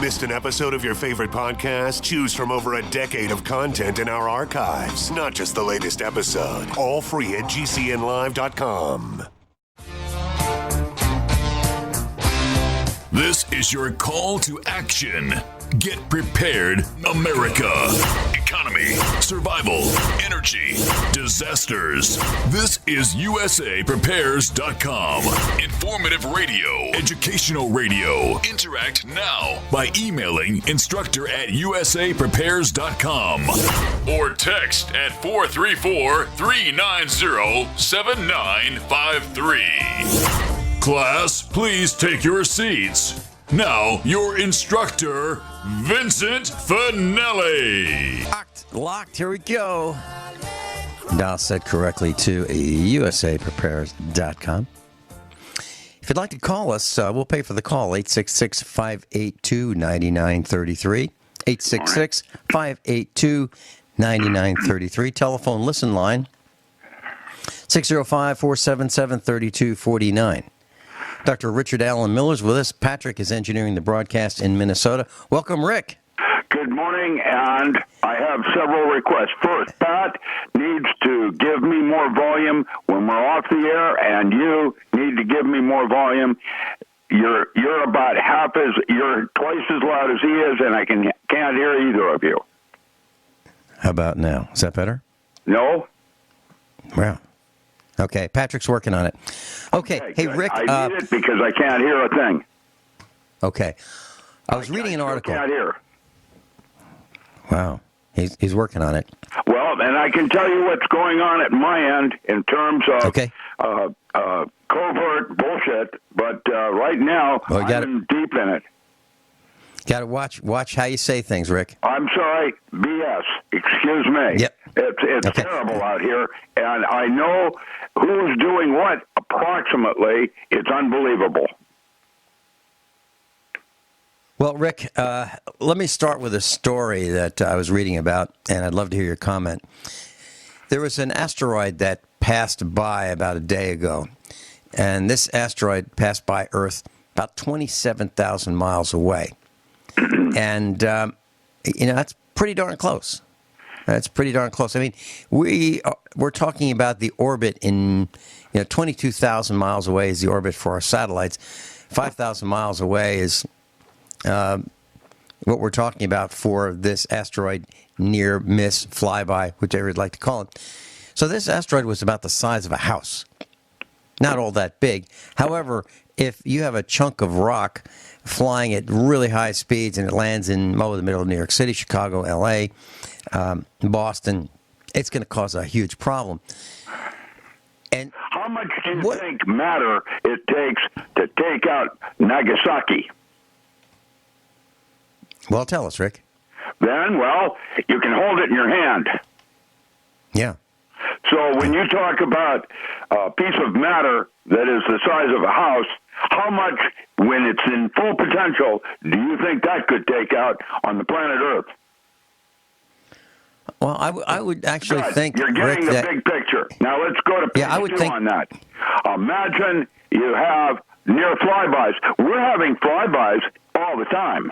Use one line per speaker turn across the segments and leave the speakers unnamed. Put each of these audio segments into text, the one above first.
Missed an episode of your favorite podcast? Choose from over a decade of content in our archives, not just the latest episode. All free at GCNlive.com.
This is your call to action. Get prepared, America. Economy, survival, energy, disasters. This is USAPrepares.com. Informative radio, educational radio. Interact now by emailing instructor@USAPrepares.com or text at 434-390-7953. Class, please take your seats. Now, your instructor, Vincent Finelli.
Locked. Here we go. Dial set correctly to USAPrepares.com. If you'd like to call us, we'll pay for the call. 866-582-9933. 866-582-9933. Telephone listen line 605-477-3249. Dr. Richard Allen Miller is with us. Patrick is engineering the broadcast in Minnesota. Welcome, Rick.
Good morning, and I have several requests. First, Pat needs to give me more volume when we're off the air, and you need to give me more volume. You're about you're twice as loud as he is, and I can't hear either of you.
How about now? Is that better?
No.
Wow. Okay, Patrick's working on it. Okay, hey,
good.
Rick.
I need it because I can't hear a thing.
Okay. I was reading an article.
I can't hear.
Wow. He's working on it.
Well, and I can tell you what's going on at my end in terms of covert bullshit, but right now I'm deep in it.
Got to watch how you say things, Rick.
I'm sorry, BS. Excuse me.
Yep.
It's terrible out here, and I know who's doing what approximately. It's unbelievable.
Well, Rick, let me start with a story that I was reading about, and I'd love to hear your comment. There was an asteroid that passed by about a day ago, and this asteroid passed by Earth about 27,000 miles away. And, that's pretty darn close. That's pretty darn close. I mean, we're talking about the orbit in, 22,000 miles away is the orbit for our satellites. 5,000 miles away is what we're talking about for this asteroid near miss, flyby, whichever you'd like to call it. So this asteroid was about the size of a house. Not all that big. However, if you have a chunk of rock flying at really high speeds and it lands in the middle of New York City, Chicago, L.A., Boston, it's going to cause a huge problem. And
how much do you think matter it takes to take out Nagasaki?
Well, tell us, Rick.
Then, you can hold it in your hand.
Yeah.
So when you talk about a piece of matter that is the size of a house, how much, when it's in full potential, do you think that could take out on the planet Earth?
Well, I would actually think,
you're getting
Rick,
the big picture. Now let's go to page 2 on that. Imagine you have near flybys. We're having flybys all the time.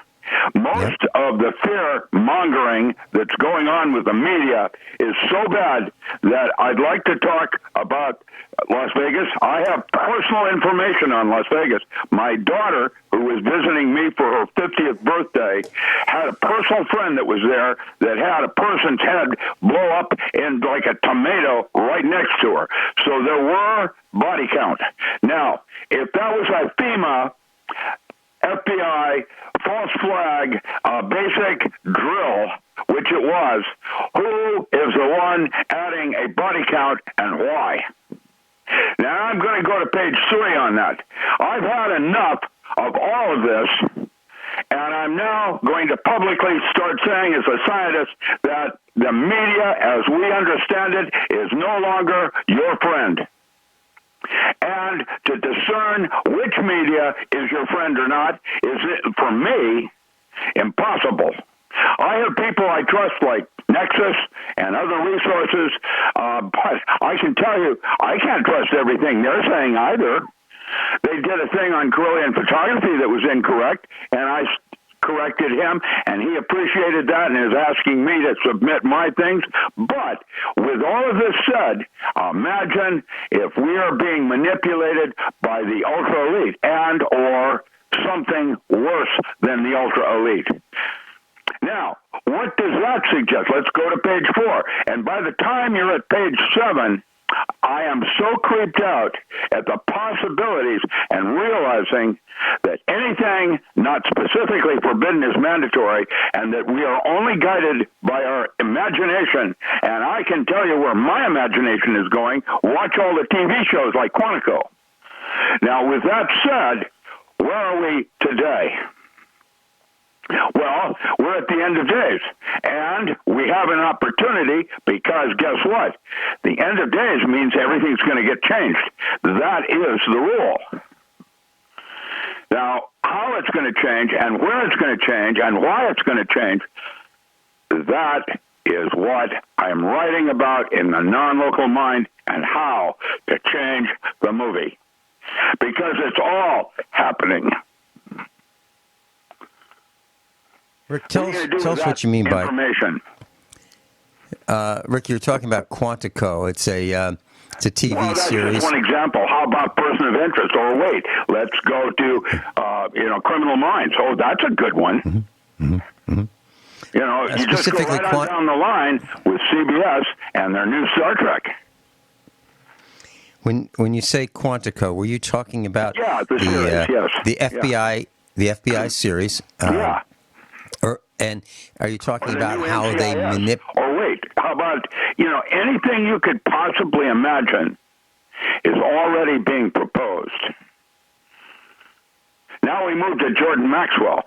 Most of the fear-mongering that's going on with the media is so bad that I'd like to talk about Las Vegas. I have personal information on Las Vegas. My daughter, who was visiting me for her 50th birthday, had a personal friend that was there that had a person's head blow up in like a tomato right next to her. So there were body count. Now, if that was a FEMA, FBI, false flag, basic drill, which it was, who is the one adding a body count and why? Now, I'm going to go to page 3 on that. I've had enough of all of this, and I'm now going to publicly start saying as a scientist that the media, as we understand it, is no longer your friend. And to discern which media is your friend or not is, for me, impossible. I have people I trust like Nexus and other resources, but I can tell you I can't trust everything they're saying either. They did a thing on Carillion photography that was incorrect, and I corrected respected him, and he appreciated that and is asking me to submit my things. But with all of this said, imagine if we are being manipulated by the ultra-elite and or something worse than the ultra-elite. Now, what does that suggest? Let's go to page 4. And by the time you're at page 7, I am so creeped out at the possibilities and realizing that anything not specifically forbidden is mandatory and that we are only guided by our imagination. And I can tell you where my imagination is going. Watch all the TV shows like Quantico. Now, with that said, where are we today? Well, we're at the end of days, and we have an opportunity because guess what? The end of days means everything's going to get changed. That is the rule. Now, how it's going to change and where it's going to change and why it's going to change, that is what I'm writing about in the non-local mind and how to change the movie. Because it's all happening.
Rick, tell us what you mean by
information.
Rick, you're talking about Quantico. It's a TV
that's
series.
Just one example. How about Person of Interest? Or wait, let's go to Criminal Minds. Oh, that's a good one.
Mm-hmm. Mm-hmm.
You know, you just go right on down the line with CBS and their new Star Trek.
When you say Quantico, were you talking about
the series, yes.
the FBI series?
Yeah.
And are you talking about how they manipulate?
Or wait, how about, anything you could possibly imagine is already being proposed. Now we move to Jordan Maxwell,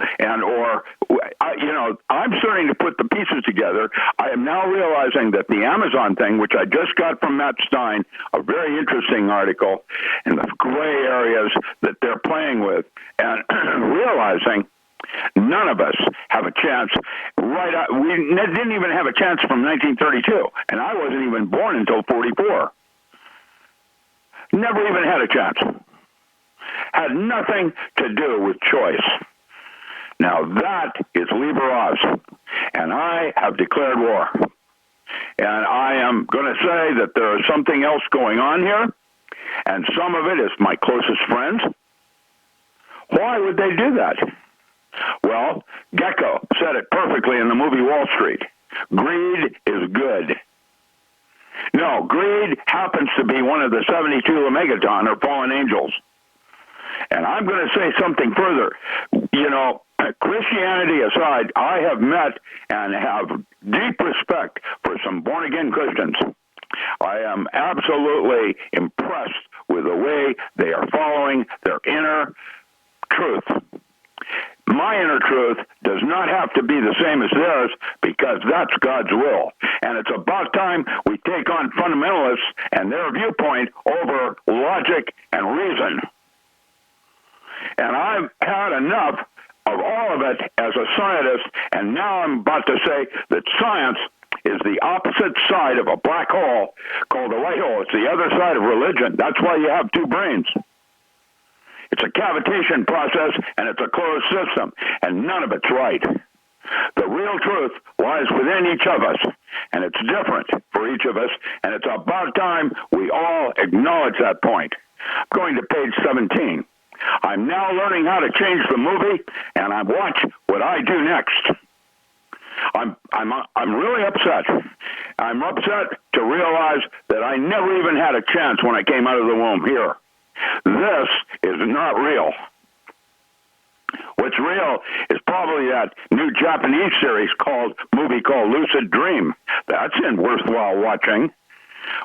I'm starting to put the pieces together. I am now realizing that the Amazon thing, which I just got from Matt Stein, a very interesting article, and the gray areas that they're playing with, and realizing none of us have a chance. We didn't even have a chance from 1932, and I wasn't even born until 44. Never even had a chance. Had nothing to do with choice. Now that is Liber Oz, and I have declared war. And I am going to say that there is something else going on here, and some of it is my closest friends. Why would they do that? Well, Gecko said it perfectly in the movie Wall Street. Greed is good. No, greed happens to be one of the 72 Omegaton, or fallen angels. And I'm going to say something further. Christianity aside, I have met and have deep respect for some born-again Christians. I am absolutely impressed with the way they are following their inner truth. My inner truth does not have to be the same as theirs because that's God's will. And it's about time we take on fundamentalists and their viewpoint over logic and reason. And I've had enough of all of it as a scientist, and now I'm about to say that science is the opposite side of a black hole called a white hole. It's the other side of religion. That's why you have two brains. It's a cavitation process, and it's a closed system, and none of it's right. The real truth lies within each of us, and it's different for each of us, and it's about time we all acknowledge that point. Going to page 17. I'm now learning how to change the movie, and I watch what I do next. I'm really upset. I'm upset to realize that I never even had a chance when I came out of the womb here. This is not real. What's real is probably that new Japanese movie called Lucid Dream. That's worthwhile watching,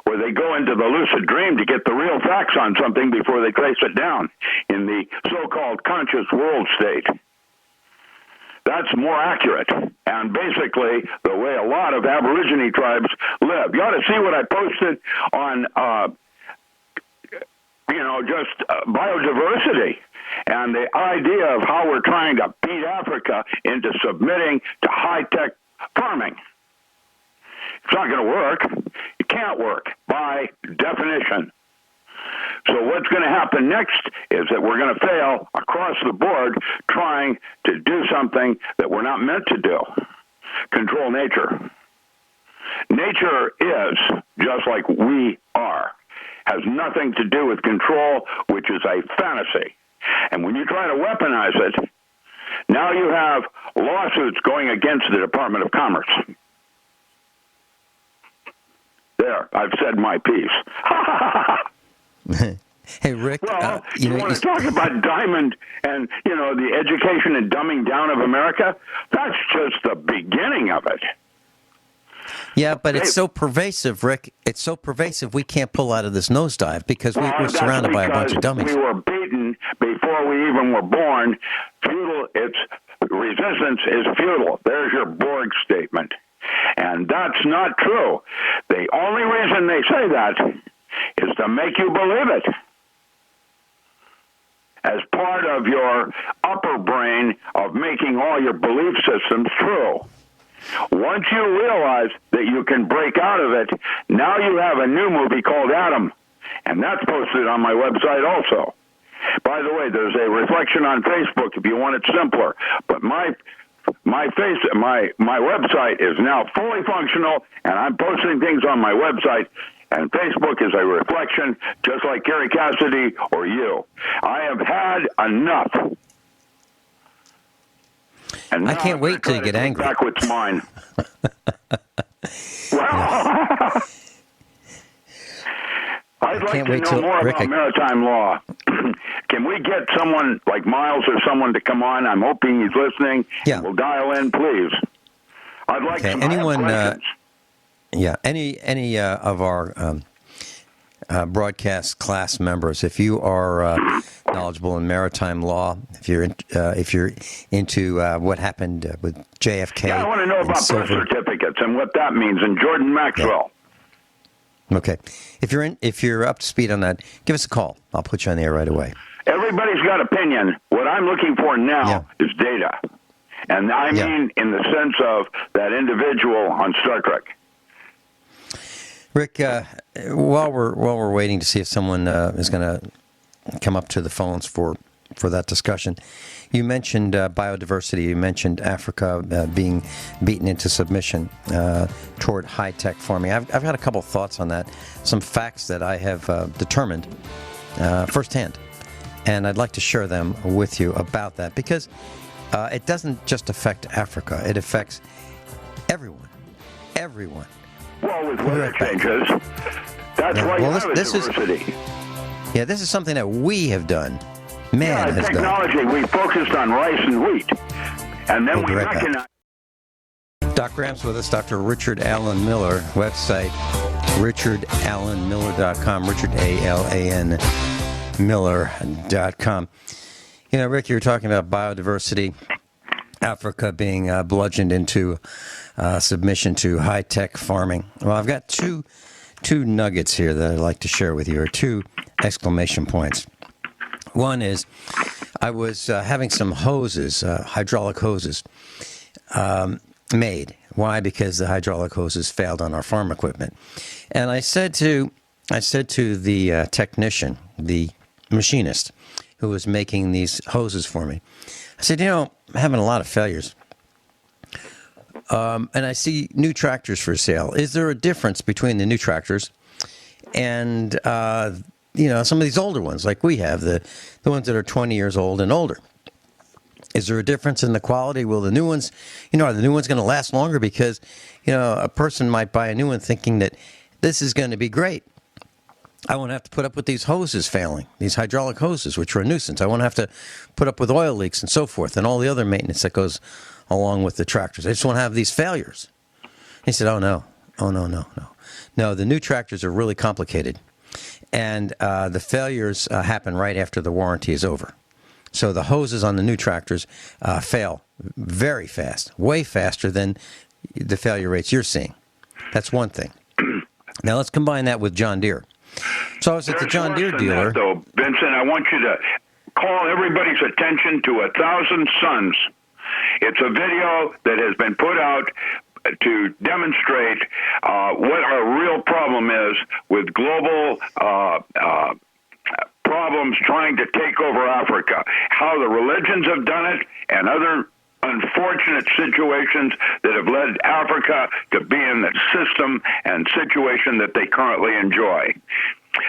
where they go into the lucid dream to get the real facts on something before they trace it down in the so-called conscious world state. That's more accurate, and basically the way a lot of Aborigine tribes live. You ought to see what I posted on, biodiversity and the idea of how we're trying to beat Africa into submitting to high-tech farming. It's not going to work. It can't work by definition. So what's going to happen next is that we're going to fail across the board trying to do something that we're not meant to do. Control nature. Nature is just like we are. Has nothing to do with control, which is a fantasy. And when you try to weaponize it, now you have lawsuits going against the Department of Commerce. There, I've said my piece.
Hey, Rick.
Well, you want to talk about diamond and, the education and dumbing down of America? That's just the beginning of it.
Yeah, but it's so pervasive, Rick. It's so pervasive we can't pull out of this nosedive because we're surrounded by a bunch of dummies.
We were beaten before we even were born. Resistance is futile. There's your Borg statement. And that's not true. The only reason they say that is to make you believe it as part of your upper brain of making all your belief systems true. Once you realize that you can break out of it, now you have a new movie called Adam, and that's posted on my website also. By the way, there's a reflection on Facebook if you want it simpler, but my website is now fully functional, and I'm posting things on my website, and Facebook is a reflection, just like Gary Cassidy or you. I have had enough. And
I can't wait till you get angry.
Back what's mine. I'd like to know more about maritime law. Can we get someone like Miles or someone to come on? I'm hoping he's listening.
Yeah.
We'll dial in, please. I'd like some questions.
Any of our broadcast class members, if you are knowledgeable in maritime law, if you're into what happened with JFK,
I want to know about birth certificates and what that means, and Jordan Maxwell.
Yeah. Okay, if you're up to speed on that, give us a call. I'll put you on the air right away.
Everybody's got opinion. What I'm looking for now is data, and I mean in the sense of that individual on Star Trek.
Rick, while we're waiting to see if someone is going to come up to the phones for that discussion, you mentioned biodiversity. You mentioned Africa being beaten into submission toward high-tech farming. I've had a couple thoughts on that, some facts that I have determined firsthand, and I'd like to share them with you about that because it doesn't just affect Africa. It affects everyone. Everyone.
Well, with weather changes, that's why you have diversity.
This is something that we have done. Man has
technology,
done.
We focused on rice and wheat, and then we recognized.
Dr. Graham's with us, Dr. Richard Allen Miller, website, richardallenmiller.com, Richard, A-L-A-N, Miller.com. Rick, you were talking about biodiversity, Africa being bludgeoned into submission to high-tech farming. Well, I've got two nuggets here that I'd like to share with you, or two exclamation points. One is I was having some hoses, hydraulic hoses, made. Why? Because the hydraulic hoses failed on our farm equipment. And I said to the technician, the machinist, who was making these hoses for me, I said, I'm having a lot of failures. And I see new tractors for sale. Is there a difference between the new tractors and, some of these older ones like we have, the ones that are 20 years old and older? Is there a difference in the quality? Will the new ones, are the new ones going to last longer? Because, a person might buy a new one thinking that this is going to be great. I won't have to put up with these hoses failing, these hydraulic hoses, which are a nuisance. I won't have to put up with oil leaks and so forth and all the other maintenance that goes along with the tractors. I just won't have these failures. He said, no, the new tractors are really complicated. And the failures happen right after the warranty is over. So the hoses on the new tractors fail very fast, way faster than the failure rates you're seeing. That's one thing. Now let's combine that with John Deere. So I was at the John Deere dealer.
Though, Vincent, I want you to call everybody's attention to 1,000 Suns. It's a video that has been put out to demonstrate what our real problem is with global problems trying to take over Africa, how the religions have done it, and other unfortunate situations that have led Africa to be in the system and situation that they currently enjoy.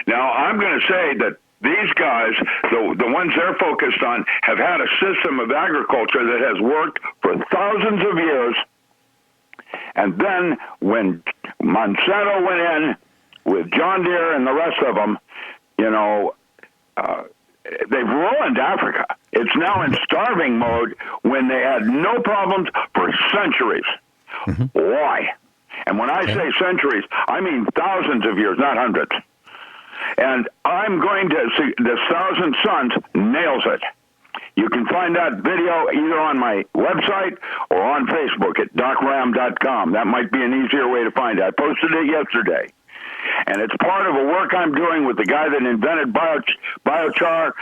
Now, I'm going to say that these guys, the ones they're focused on, have had a system of agriculture that has worked for thousands of years. And then when Monsanto went in with John Deere and the rest of them, they've ruined Africa. It's now in starving mode when they had no problems for centuries. Mm-hmm. Why? And when I say centuries, I mean thousands of years, not hundreds. And I'm going to see the Thousand Sons nails it. You can find that video either on my website or on Facebook at docram.com. That might be an easier way to find it. I posted it yesterday. And it's part of a work I'm doing with the guy that invented biochar,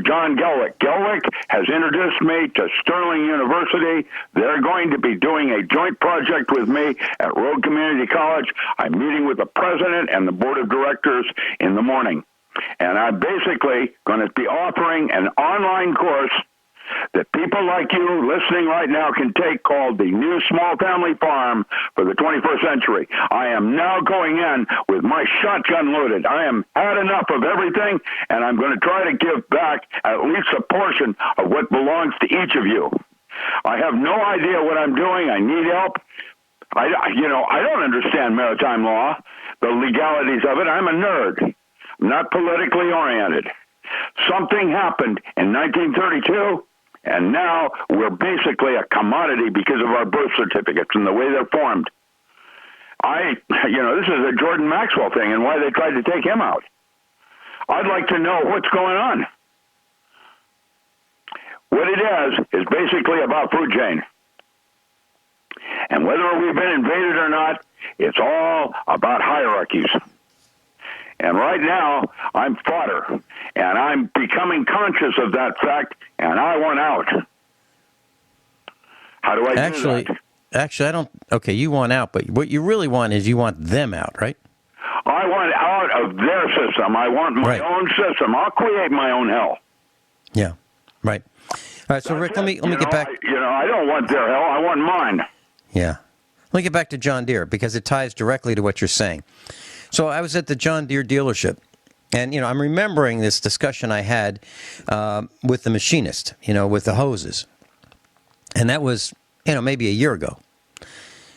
John Gelwick. Gelwick has introduced me to Sterling University. They're going to be doing a joint project with me at Road Community College. I'm meeting with the president and the board of directors in the morning. And I'm basically going to be offering an online course that people like you listening right now can take called the New Small Family Farm for the 21st Century. I am now going in with my shotgun loaded. I am had enough of everything, and I'm going to try to give back at least a portion of what belongs to each of you. I have no idea what I'm doing. I need help. I don't understand maritime law, the legalities of it. I'm a nerd. I'm not politically oriented. Something happened in 1932, and now we're basically a commodity because of our birth certificates and the way they're formed. This is a Jordan Maxwell thing and why they tried to take him out. I'd like to know what's going on. What it is basically about food chain. And whether we've been invaded or not, it's all about hierarchies. And right now, I'm fodder, and I'm becoming conscious of that fact, and I want out. How do I do that?
Actually, I don't. Okay, you want out, but what you really want is you want them out, right?
I want out of their system. I want my own system. I'll create my own hell.
Yeah, right. All right, so Rick, let me get back.
I don't want their hell. I want mine.
Yeah. Let me get back to John Deere, because it ties directly to what you're saying. So I was at the John Deere dealership, and, I'm remembering this discussion I had with the machinist, with the hoses. And that was, maybe a year ago.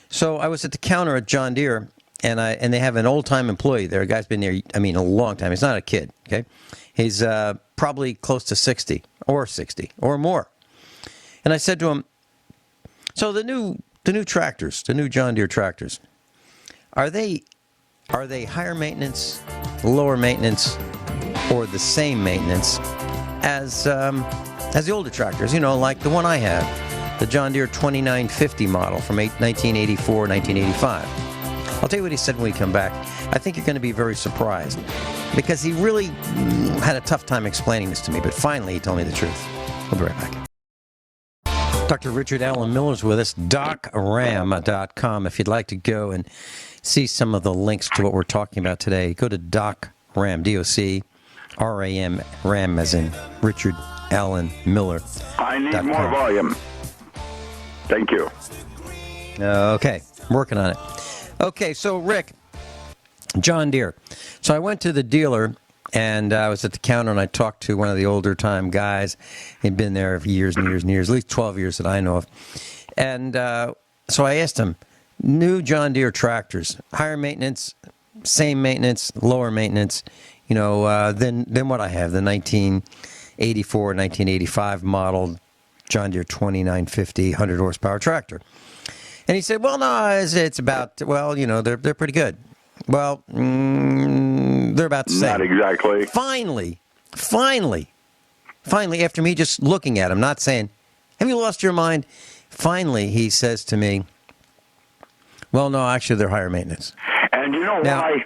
So I was at the counter at John Deere, and they have an old-time employee there. A guy's been there, a long time. He's not a kid, okay? He's probably close to 60 or more. And I said to him, so the new tractors, the new John Deere tractors, are they higher maintenance, lower maintenance, or the same maintenance as the older tractors? Like the one I have, the John Deere 2950 model from 1984, 1985. I'll tell you what he said when we come back. I think you're going to be very surprised, because he really had a tough time explaining this to me, but finally he told me the truth. We'll be right back. Dr. Richard Allen Miller's with us, docram.com. If you'd like to go and see some of the links to what we're talking about today, go to docram, D-O-C-R-A-M, RAM as in Richard Allen Miller.
I need more volume. Thank you.
Okay, I'm working on it. Okay, so Rick, John Deere. So I went to the dealer, and I was at the counter, and I talked to one of the older time guys. He'd been there for years and years and years, at least 12 years that I know of. And so I asked him, new John Deere tractors, higher maintenance, same maintenance, lower maintenance, than what I have, the 1984, 1985 model John Deere 2950 100 horsepower tractor. And he said, well, no, it's about, they're pretty good. Well, they're about the same.
Not exactly.
Finally, after me just looking at him, not saying, have you lost your mind? Finally, he says to me, well, no, actually, they're higher maintenance.
And you know why?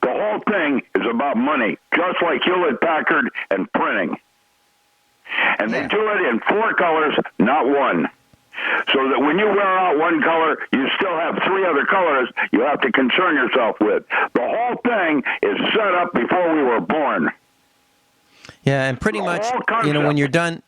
The whole thing is about money, just like Hewlett-Packard and printing. And they do it in 4 colors, not one. So that when you wear out one color, you still have 3 other colors you have to concern yourself with. The whole thing is set up before we were born.
Yeah, and pretty much, when you're done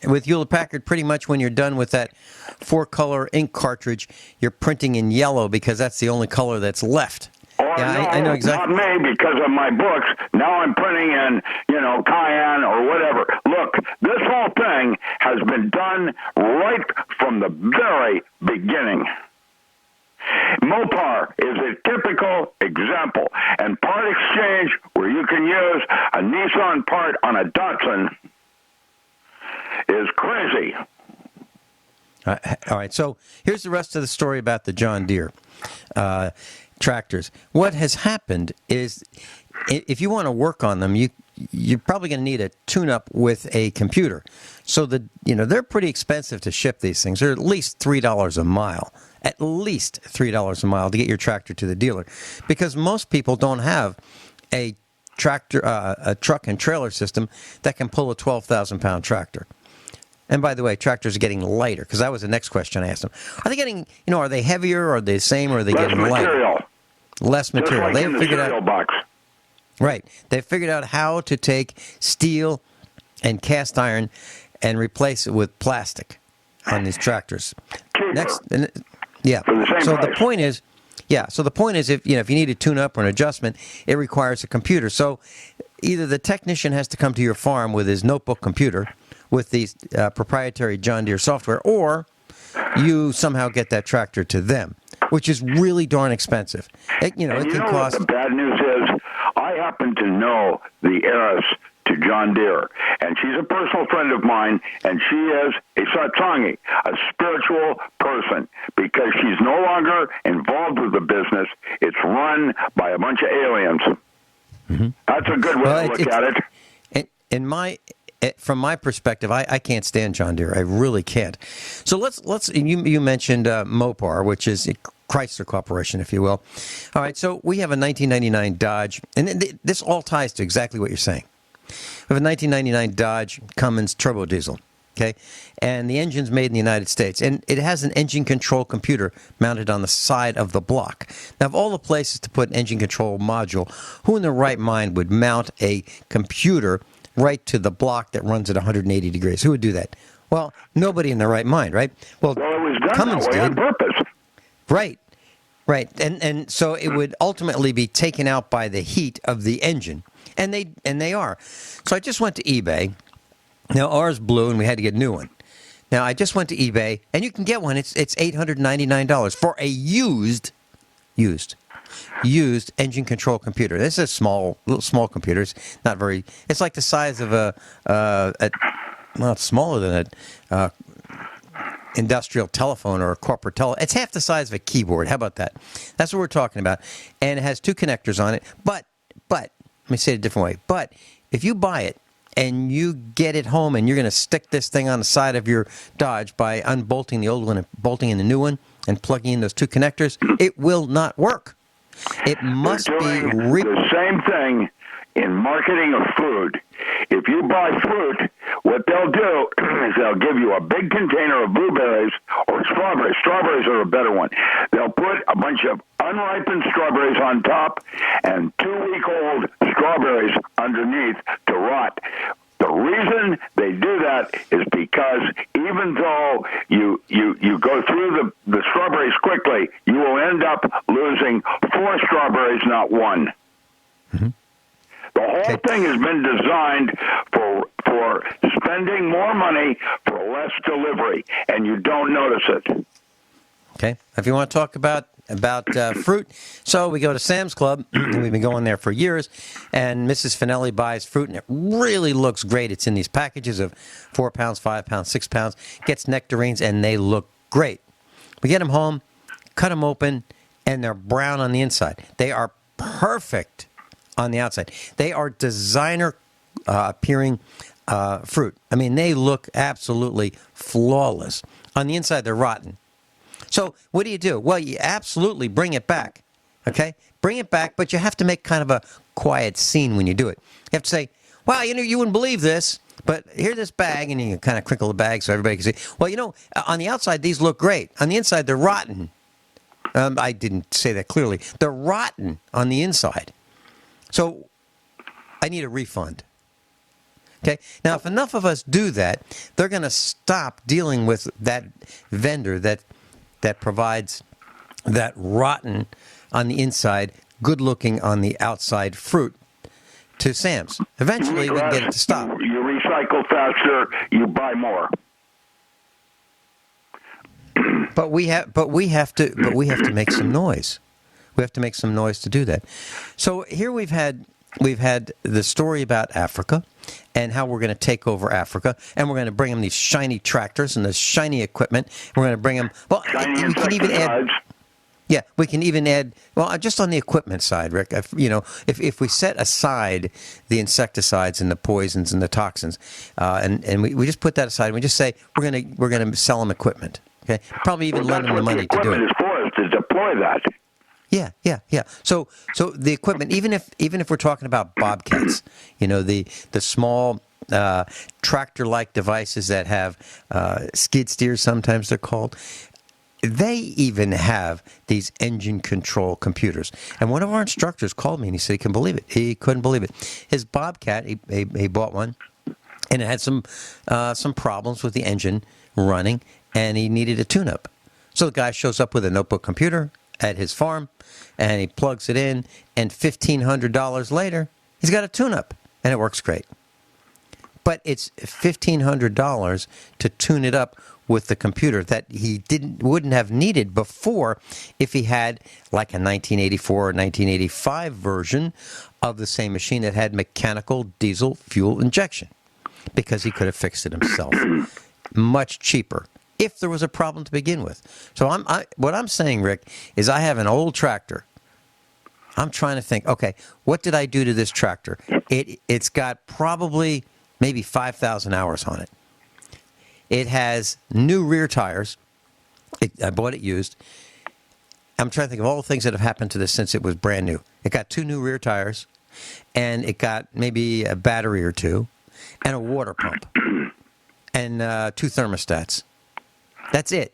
with Hewlett-Packard, pretty much when you're done with that 4-color ink cartridge, you're printing in yellow because that's the only color that's left. I know exactly.
Not me, because of my books. Now I'm printing in, cayenne or whatever. Look, this whole thing has been done right from the very beginning. Mopar is a typical example. And part exchange, where you can use a Nissan part on a Datsun, is crazy.
All right, so here's the rest of the story about the John Deere tractors. What has happened is, if you want to work on them, you're probably going to need a tune-up with a computer. So they're pretty expensive to ship these things. They're at least $3 a mile. At least $3 a mile to get your tractor to the dealer, because most people don't have a tractor, a truck and trailer system that can pull a 12,000-pound tractor. And by the way, tractors are getting lighter, because that was the next question I asked them. Are they getting, are they heavier, or are they the same, or are they getting lighter? Less material.
Just like in the cereal box.
Right. They've figured out how to take steel and cast iron and replace it with plastic on these tractors.
Cheaper.
Yeah.
For the same
so
price.
the point is, if you need a tune-up or an adjustment, it requires a computer. So either the technician has to come to your farm with his notebook computer with the proprietary John Deere software, or you somehow get that tractor to them, which is really darn expensive. It can cost.
What the bad news is? I happen to know the heiress to John Deere, and she's a personal friend of mine, and she is a satsangi, a spiritual person, because she's no longer involved with the business. It's run by a bunch of aliens. Mm-hmm. That's a good way to look at it.
From my perspective, I can't stand John Deere. I really can't. So let's. You mentioned Mopar, which is Chrysler Corporation, if you will. All right. So we have a 1999 Dodge, and this all ties to exactly what you're saying. We have a 1999 Dodge Cummins turbo diesel, okay? And the engine's made in the United States. And it has an engine control computer mounted on the side of the block. Now, of all the places to put an engine control module, who in their right mind would mount a computer right to the block that runs at 180 degrees? Who would do that? Well, nobody in their right mind, right?
Well, it was done
Cummins
that way on purpose.
Right. And so it would ultimately be taken out by the heat of the engine. And they are. So I just went to eBay. Now, ours blew, and we had to get a new one. Now, I just went to eBay, and you can get one. It's $899 for a used engine control computer. This is a little small computer. It's not very. It's like the size of it's smaller than a industrial telephone or a corporate telephone. It's half the size of a keyboard. How about that? That's what we're talking about. And it has 2 connectors on it. But let me say it a different way. But if you buy it and you get it home and you're going to stick this thing on the side of your Dodge by unbolting the old one and bolting in the new one and plugging in those 2 connectors, it will not work. It must be
the same thing in marketing of food. If you buy fruit, what they'll do is they'll give you a big container of blueberries or strawberries. Strawberries are a better one. They'll put a bunch of unripened strawberries on top and 2-week-old strawberries underneath to rot. The reason they do that is because even though you go through the strawberries quickly, you will end up losing 4 strawberries, not 1. Mm-hmm. The whole thing has been designed for spending more money for less delivery, and you don't notice it.
Okay. If you want to talk about fruit, so we go to Sam's Club, and we've been going there for years, and Mrs. Finelli buys fruit, and it really looks great. It's in these packages of 4 pounds, 5 pounds, 6 pounds, gets nectarines, and they look great. We get them home, cut them open, and they're brown on the inside. They are perfect on the outside. They are designer appearing fruit. I mean, they look absolutely flawless. On the inside, they're rotten. So what do? Well, you absolutely bring it back, okay? Bring it back, but you have to make kind of a quiet scene when you do it. You have to say, wow, you wouldn't believe this, but here's this bag, and you kind of crinkle the bag so everybody can see. Well, on the outside, these look great. On the inside, they're rotten. I didn't say that clearly. They're rotten on the inside. So I need a refund. Okay. Now, if enough of us do that, they're going to stop dealing with that vendor that provides that rotten on the inside, good-looking on the outside fruit to Sam's. Eventually, we can get it to stop.
You recycle faster. You buy more.
But we have to make some noise. We have to make some noise to do that. So here we've had the story about Africa and how we're going to take over Africa, and we're going to bring them these shiny tractors and this shiny equipment. We're going to bring them. Well, we can even add. Yeah, we can even add. Well, just on the equipment side, Rick. If we set aside the insecticides and the poisons and the toxins, and we just put that aside, and we just say we're going to sell them equipment. Okay, probably even lend them the money to do it.
That's what the equipment is for, is to deploy that.
Yeah. So the equipment, even if we're talking about bobcats, the small tractor-like devices that have skid steers, sometimes they're called. They even have these engine control computers. And one of our instructors called me and he said he couldn't believe it. He couldn't believe it. His bobcat, he bought one, and it had some problems with the engine running, and he needed a tune-up. So the guy shows up with a notebook computer at his farm, and he plugs it in, and $1,500 later, he's got a tune-up, and it works great. But it's $1,500 to tune it up with the computer that he wouldn't have needed before if he had like a 1984 or 1985 version of the same machine that had mechanical diesel fuel injection, because he could have fixed it himself. Much cheaper, if there was a problem to begin with. So what I'm saying, Rick, is I have an old tractor. I'm trying to think, okay, what did I do to this tractor? It's got probably maybe 5,000 hours on it. It has new rear tires. I bought it used. I'm trying to think of all the things that have happened to this since it was brand new. It got 2 new rear tires, and it got maybe a battery or 2, and a water pump, and 2 thermostats. That's it.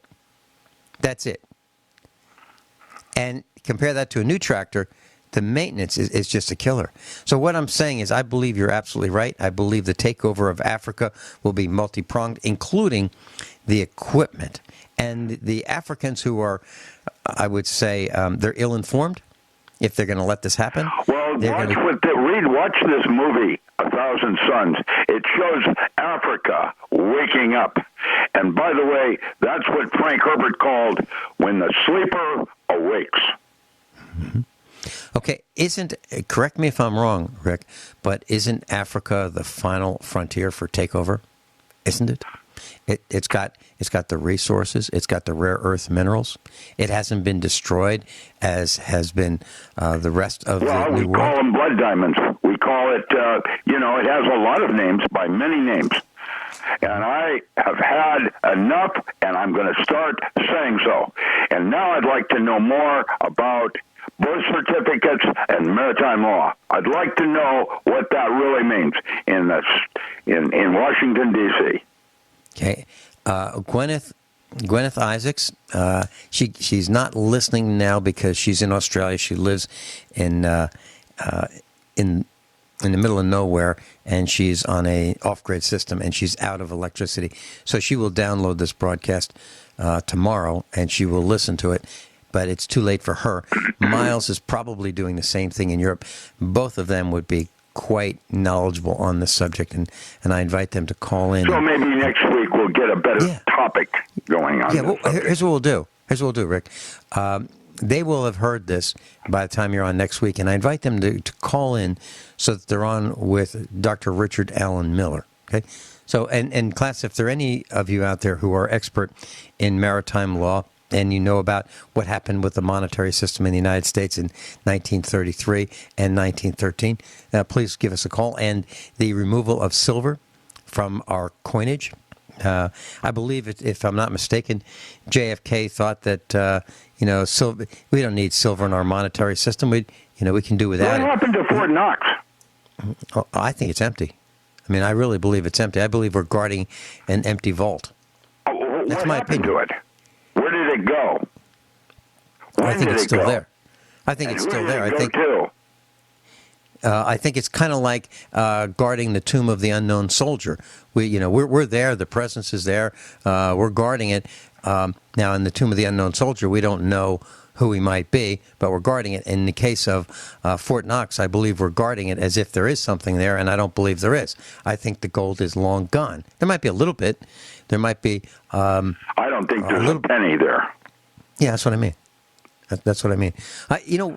And compare that to a new tractor, the maintenance is just a killer. So what I'm saying is I believe you're absolutely right. I believe the takeover of Africa will be multi-pronged, including the equipment. And the Africans who are, I would say, they're ill-informed if they're going to let this happen.
Well, watch this movie, 1,000 Suns. It shows Africa waking up. And by the way, that's what Frank Herbert called when the sleeper awakes.
Mm-hmm. Okay, correct me if I'm wrong, Rick, but isn't Africa the final frontier for takeover? Isn't it? It's got the resources. It's got the rare earth minerals. It hasn't been destroyed as has been the rest of the New World.
We call them blood diamonds. We call it, it has a lot of names, by many names. And I have had enough, and I'm going to start saying so. And now I'd like to know more about birth certificates and maritime law. I'd like to know what that really means in Washington, D.C.
Okay. Gwyneth Isaacs, she's not listening now because she's in Australia. She lives in the middle of nowhere, and she's on a off-grid system, and she's out of electricity. So she will download this broadcast tomorrow, and she will listen to it. But it's too late for her. Miles is probably doing the same thing in Europe. Both of them would be quite knowledgeable on this subject, and I invite them to call in.
So maybe next week we'll get a better topic going on.
Yeah, well, here's what we'll do. Rick. They will have heard this by the time you're on next week, and I invite them to call in so that they're on with Dr. Richard Allen Miller. Okay? So, and class, if there are any of you out there who are expert in maritime law, and you know about what happened with the monetary system in the United States in 1933 and 1913, please give us a call. And the removal of silver from our coinage. I believe, if I'm not mistaken, JFK thought that, silver, we don't need silver in our monetary system. We can do without it.
What happened to Fort Knox?
Oh, I think it's empty. I mean, I really believe it's empty. I believe we're guarding an empty vault. That's my opinion.
To it? Where did it go?
I think it's still there. I think it's still there. I think. I think it's kind of like guarding the tomb of the unknown soldier. We're there. The presence is there. We're guarding it. Now, in the tomb of the unknown soldier, we don't know who he might be, but we're guarding it. In the case of Fort Knox, I believe we're guarding it as if there is something there, and I don't believe there is. I think the gold is long gone. There might be a little bit. There might be.
I don't think there's a penny there.
Yeah, that's what I mean. That's what I mean.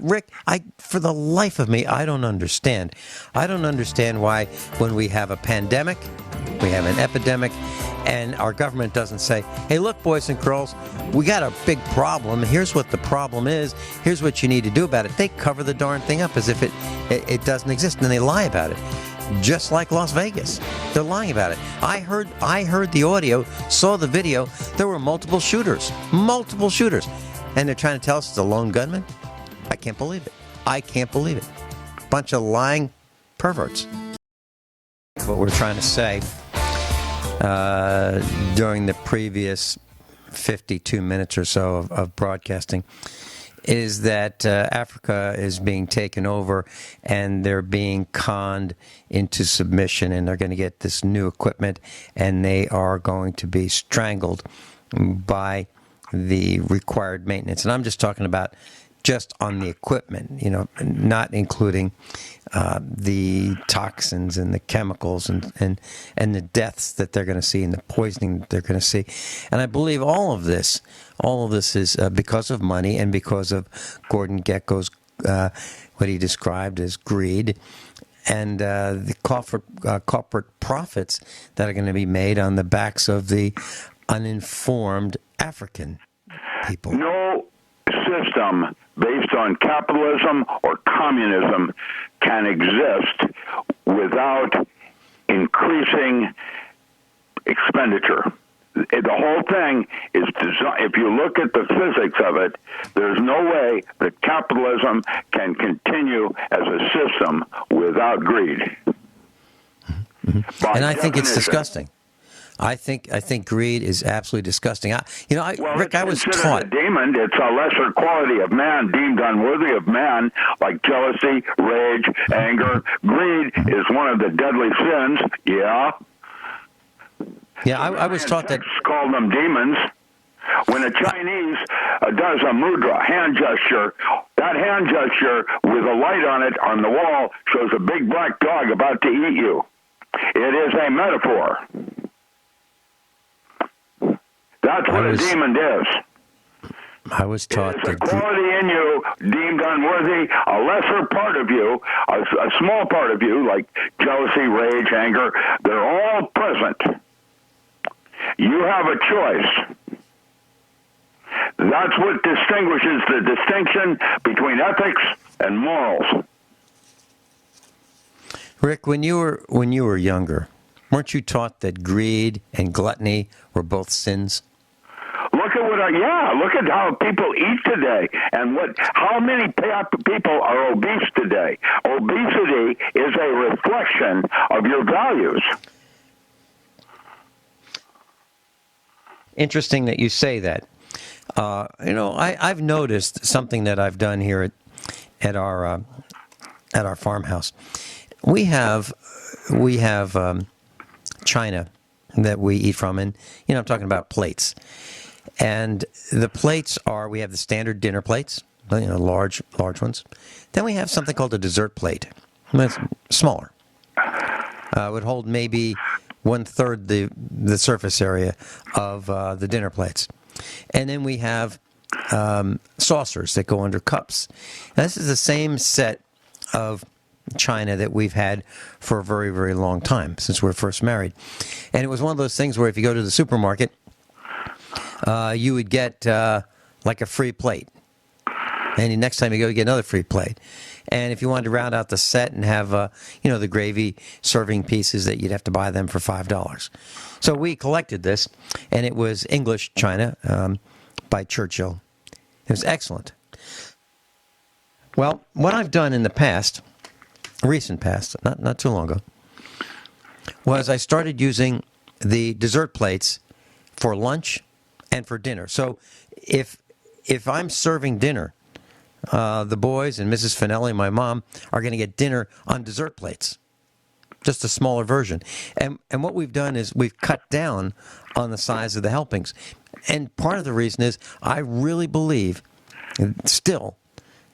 Rick, for the life of me, I don't understand. I don't understand why when we have a pandemic, we have an epidemic, and our government doesn't say, hey, look, boys and girls, we got a big problem. Here's what the problem is. Here's what you need to do about it. They cover the darn thing up as if it doesn't exist, and they lie about it. Just like Las Vegas. They're lying about it. I heard the audio, saw the video. There were multiple shooters. And they're trying to tell us it's a lone gunman? I can't believe it. Bunch of lying perverts. What we're trying to say during the previous 52 minutes or so of broadcasting is that Africa is being taken over and they're being conned into submission, and they're going to get this new equipment and they are going to be strangled by the required maintenance. And I'm just talking about just on the equipment, not including the toxins and the chemicals and the deaths that they're going to see and the poisoning that they're going to see. And I believe all of this is because of money and because of Gordon Gekko's, what he described as greed, and the corporate profits that are going to be made on the backs of the uninformed African people.
No system based on capitalism or communism can exist without increasing expenditure. The whole thing is designed. If you look at the physics of it, there's no way that capitalism can continue as a system without greed.
Mm-hmm. And I think it's disgusting. I think greed is absolutely disgusting. Rick, I was taught.
A demon. It's a lesser quality of man, deemed unworthy of man, like jealousy, rage, anger. Greed is one of the deadly sins. Yeah.
Yeah, I was taught that.
Call them demons. When a Chinese does a mudra, hand gesture, that hand gesture with a light on it on the wall shows a big black dog about to eat you. It is a metaphor. That's what a demon is.
I was taught
that the quality in you deemed unworthy, a lesser part of you, a small part of you, like jealousy, rage, anger, they're all present. You have a choice. That's what distinguishes the distinction between ethics and morals.
Rick, when you were younger, weren't you taught that greed and gluttony were both sins?
Look at how people eat today, and how many people are obese today. Obesity is a reflection of your values.
Interesting that you say that. I've noticed something that I've done here at our farmhouse. We have china that we eat from, and I'm talking about plates. And the plates we have the standard dinner plates, large ones. Then we have something called a dessert plate. It's smaller. It would hold maybe 1/3 the surface area of the dinner plates. And then we have saucers that go under cups. Now, this is the same set of china that we've had for a very, very long time, since we were first married. And it was one of those things where if you go to the supermarket, you would get like a free plate. And the next time you go, you get another free plate. And if you wanted to round out the set and have, the gravy serving pieces, that you'd have to buy them for $5. So we collected this, and it was English china by Churchill. It was excellent. Well, what I've done in the past, recent past, not too long ago, was I started using the dessert plates for lunch and for dinner. So if I'm serving dinner the boys and Mrs. Finelli, my mom, are going to get dinner on dessert plates. Just a smaller version. And what we've done is we've cut down on the size of the helpings. And part of the reason is I really believe still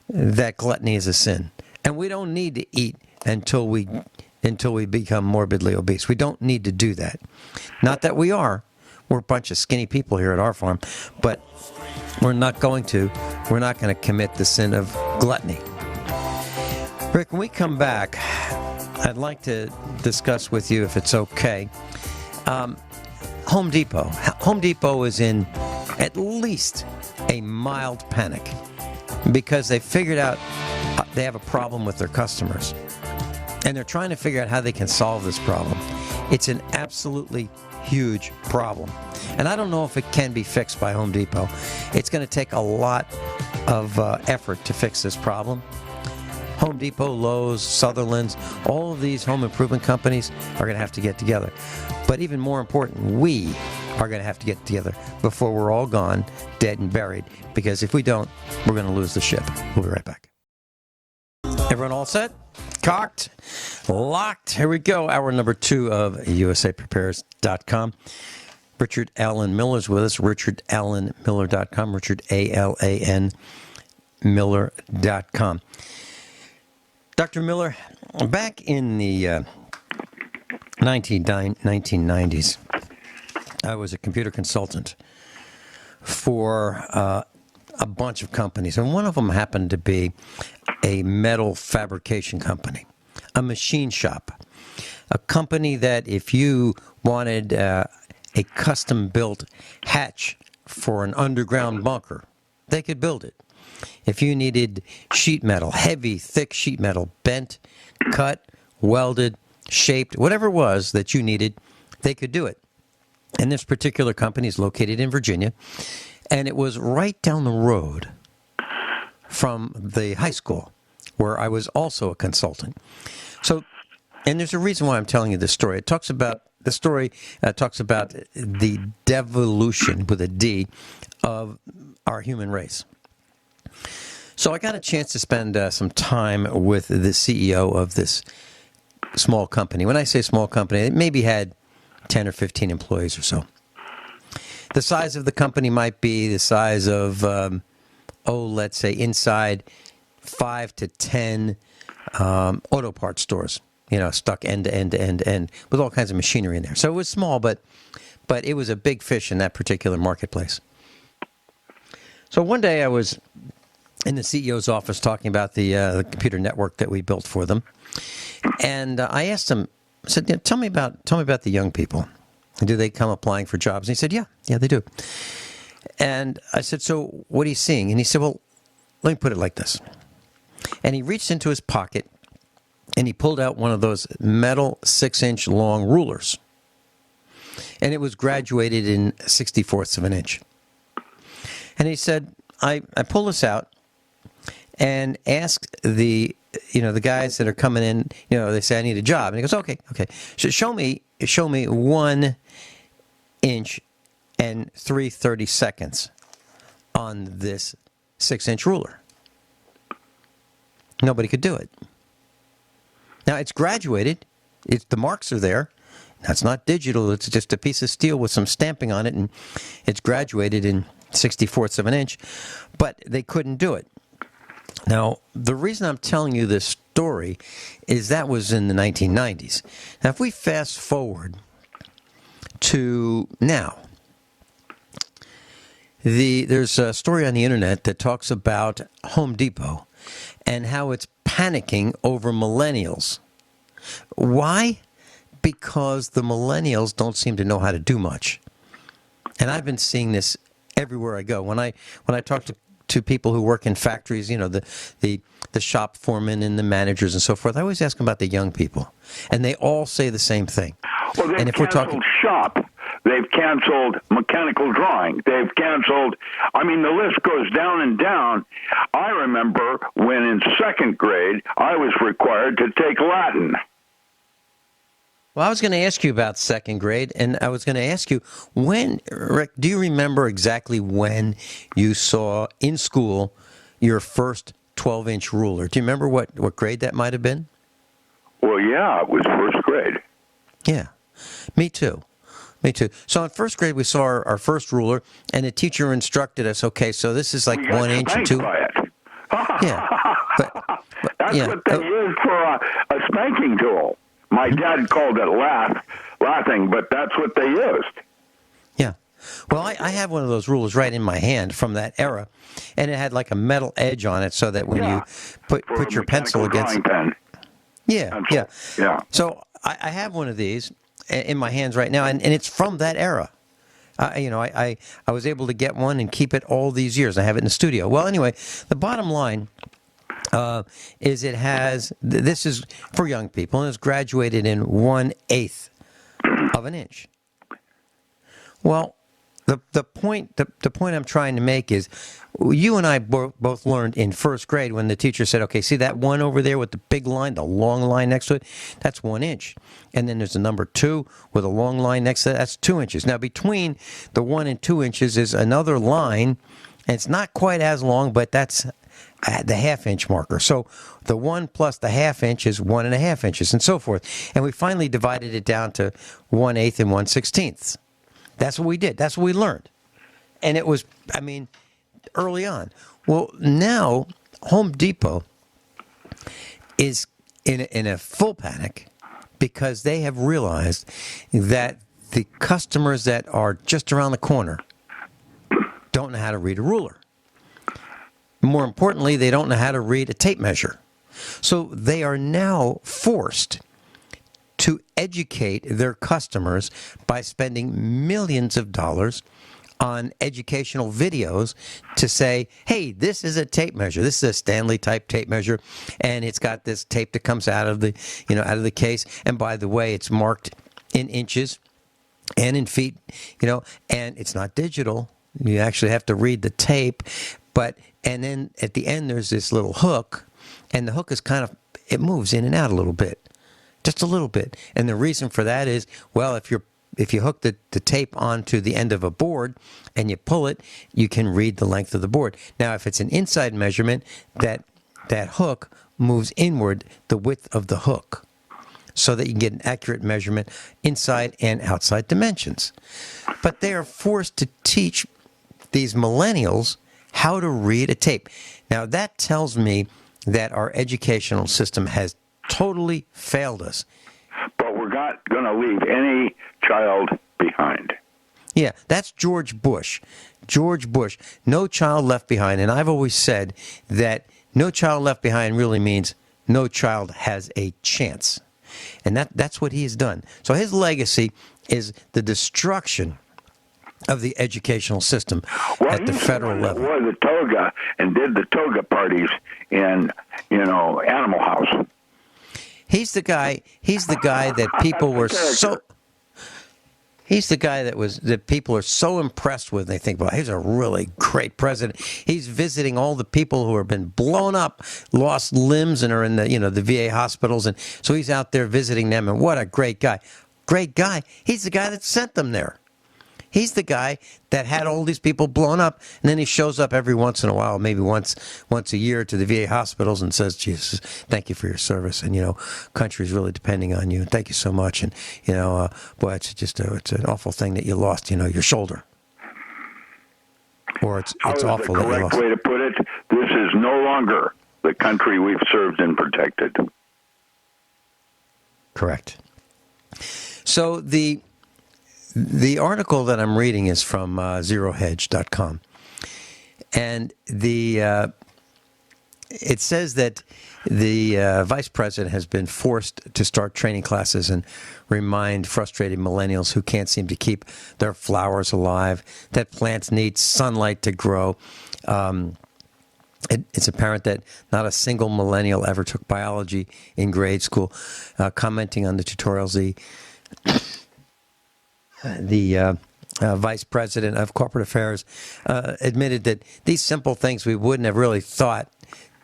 that gluttony is a sin. And we don't need to eat until we become morbidly obese. We don't need to do that. Not that we are. We're a bunch of skinny people here at our farm, but we're not going to. We're not going to commit the sin of gluttony. Rick, when we come back, I'd like to discuss with you, if it's okay, Home Depot. Home Depot is in at least a mild panic because they figured out they have a problem with their customers. And they're trying to figure out how they can solve this problem. It's an absolutely huge problem. And I don't know if it can be fixed by Home Depot. It's going to take a lot of effort to fix this problem. Home Depot, Lowe's, Sutherland's, all of these home improvement companies are going to have to get together. But even more important, we are going to have to get together before we're all gone, dead and buried. Because if we don't, we're going to lose the ship. We'll be right back. Everyone all set? Cocked? Locked? Here we go. Hour number 2 of USAPrepares.com. Richard Allen Miller's with us. RichardAllenMiller.com. Richard, A-L-A-N, Miller.com. Dr. Miller, back in the 1990s, I was a computer consultant for a bunch of companies, and one of them happened to be a metal fabrication company, a machine shop, a company that if you wanted a custom-built hatch for an underground bunker, they could build it. If you needed sheet metal, heavy, thick sheet metal, bent, cut, welded, shaped, whatever it was that you needed, they could do it. And this particular company is located in Virginia, and it was right down the road from the high school where I was also a consultant. So, and there's a reason why I'm telling you this story. It talks about the devolution with a D of our human race. So I got a chance to spend some time with the CEO of this small company. When I say small company, it maybe had 10 or 15 employees or so. The size of the company might be the size of, let's say inside 5 to 10 auto parts stores, stuck end to end to end to end with all kinds of machinery in there. So it was small, but it was a big fish in that particular marketplace. So one day I was in the CEO's office talking about the computer network that we built for them, and I asked him, I said, tell me about the young people. Do they come applying for jobs? And he said, yeah, they do. And I said, so what are you seeing? And he said, well, let me put it like this. And he reached into his pocket and he pulled out one of those metal 6-inch long rulers. And it was graduated in 64ths of an inch. And he said, I pull this out and ask the guys that are coming in, they say, I need a job. And he goes, okay. So show me 1 inch and 3/32 on this 6-inch ruler. Nobody could do it. Now it's graduated. The marks are there. That's not digital. It's just a piece of steel with some stamping on it, and it's graduated in 64ths of an inch. But they couldn't do it. Now, the reason I'm telling you this story is that was in the 1990s. Now, if we fast forward to now, there's a story on the internet that talks about Home Depot and how it's panicking over millennials. Why? Because the millennials don't seem to know how to do much. And I've been seeing this everywhere I go. When I talk to people who work in factories, the shop foremen and the managers and so forth, I always ask them about the young people, and they all say the same thing.
Well, they've canceled shop. They've canceled mechanical drawing. They've canceled, the list goes down and down. I remember when in second grade, I was required to take Latin.
Well, I was going to ask you about second grade, and I was going to ask you, Rick, do you remember exactly when you saw in school your first 12-inch ruler. Do you remember what grade that might have been?
Well, yeah, it was first grade.
Yeah, me too. So in first grade, we saw our first ruler, and the teacher instructed us, okay, so this is like 1 inch or 2.
By it.
Yeah. But
That's what they used for a spanking tool. My dad called it laughing, but that's what they used.
Yeah. Well, I have one of those rulers right in my hand from that era, and it had like a metal edge on it so that when you put your pencil against it.
Pen.
Yeah. So I have one of these in my hands right now, and it's from that era. I was able to get one and keep it all these years. I have it in the studio. Well, anyway, the bottom line is it has, this is for young people, and it's graduated in 1/8 of an inch. Well, the point I'm trying to make is, you and I both learned in first grade when the teacher said, okay, see that one over there with the big line, the long line next to it? That's 1 inch. And then there's a number 2 with a long line next to it. That's 2 inches. Now, between the 1 and 2 inches is another line, and it's not quite as long, but that's the half-inch marker. So the 1 plus the half-inch is 1.5 inches, and so forth. And we finally divided it down to 1/8 and 1/16. That's what we did. That's what we learned. And it was, early on. Well, now Home Depot is in a full panic because they have realized that the customers that are just around the corner don't know how to read a ruler. More importantly, they don't know how to read a tape measure. So they are now forced to educate their customers by spending millions of dollars on educational videos to say, hey, this is a tape measure. This is a Stanley type tape measure, and it's got this tape that comes out of the case. And by the way, it's marked in inches and in feet, and it's not digital. You actually have to read the tape. And then at the end, there's this little hook, and the hook is it moves in and out a little bit. Just a little bit. And the reason for that is, well, if you hook the tape onto the end of a board and you pull it, you can read the length of the board. Now, if it's an inside measurement, that hook moves inward the width of the hook so that you can get an accurate measurement inside and outside dimensions. But they are forced to teach these millennials how to read a tape. Now, that tells me that our educational system has totally failed us.
But we're not going to leave any child behind.
Yeah, that's George Bush. George Bush, no child left behind. And I've always said that no child left behind really means no child has a chance. And that's what he has done. So his legacy is the destruction of the educational system at the federal level.
Wore the toga and did the toga parties in, Animal House.
He's the guy that people were so. He's the guy that people are so impressed with. They think, well, he's a really great president. He's visiting all the people who have been blown up, lost limbs, and are in the VA hospitals, and so he's out there visiting them. And what a great guy! Great guy. He's the guy that sent them there. He's the guy that had all these people blown up, and then he shows up every once in a while, maybe once a year, to the VA hospitals and says, "Jesus, thank you for your service, and country's really depending on you, and thank you so much." And boy, it's just it's an awful thing that you lost, your shoulder, or it's awful that you lost.
The correct way to put it: this is no longer the country we've served and protected.
Correct. So the article that I'm reading is from zerohedge.com, and it says that the vice president has been forced to start training classes and remind frustrated millennials who can't seem to keep their flowers alive that plants need sunlight to grow. It's apparent that not a single millennial ever took biology in grade school. Commenting on the tutorials, the vice president of corporate affairs admitted that these simple things we wouldn't have really thought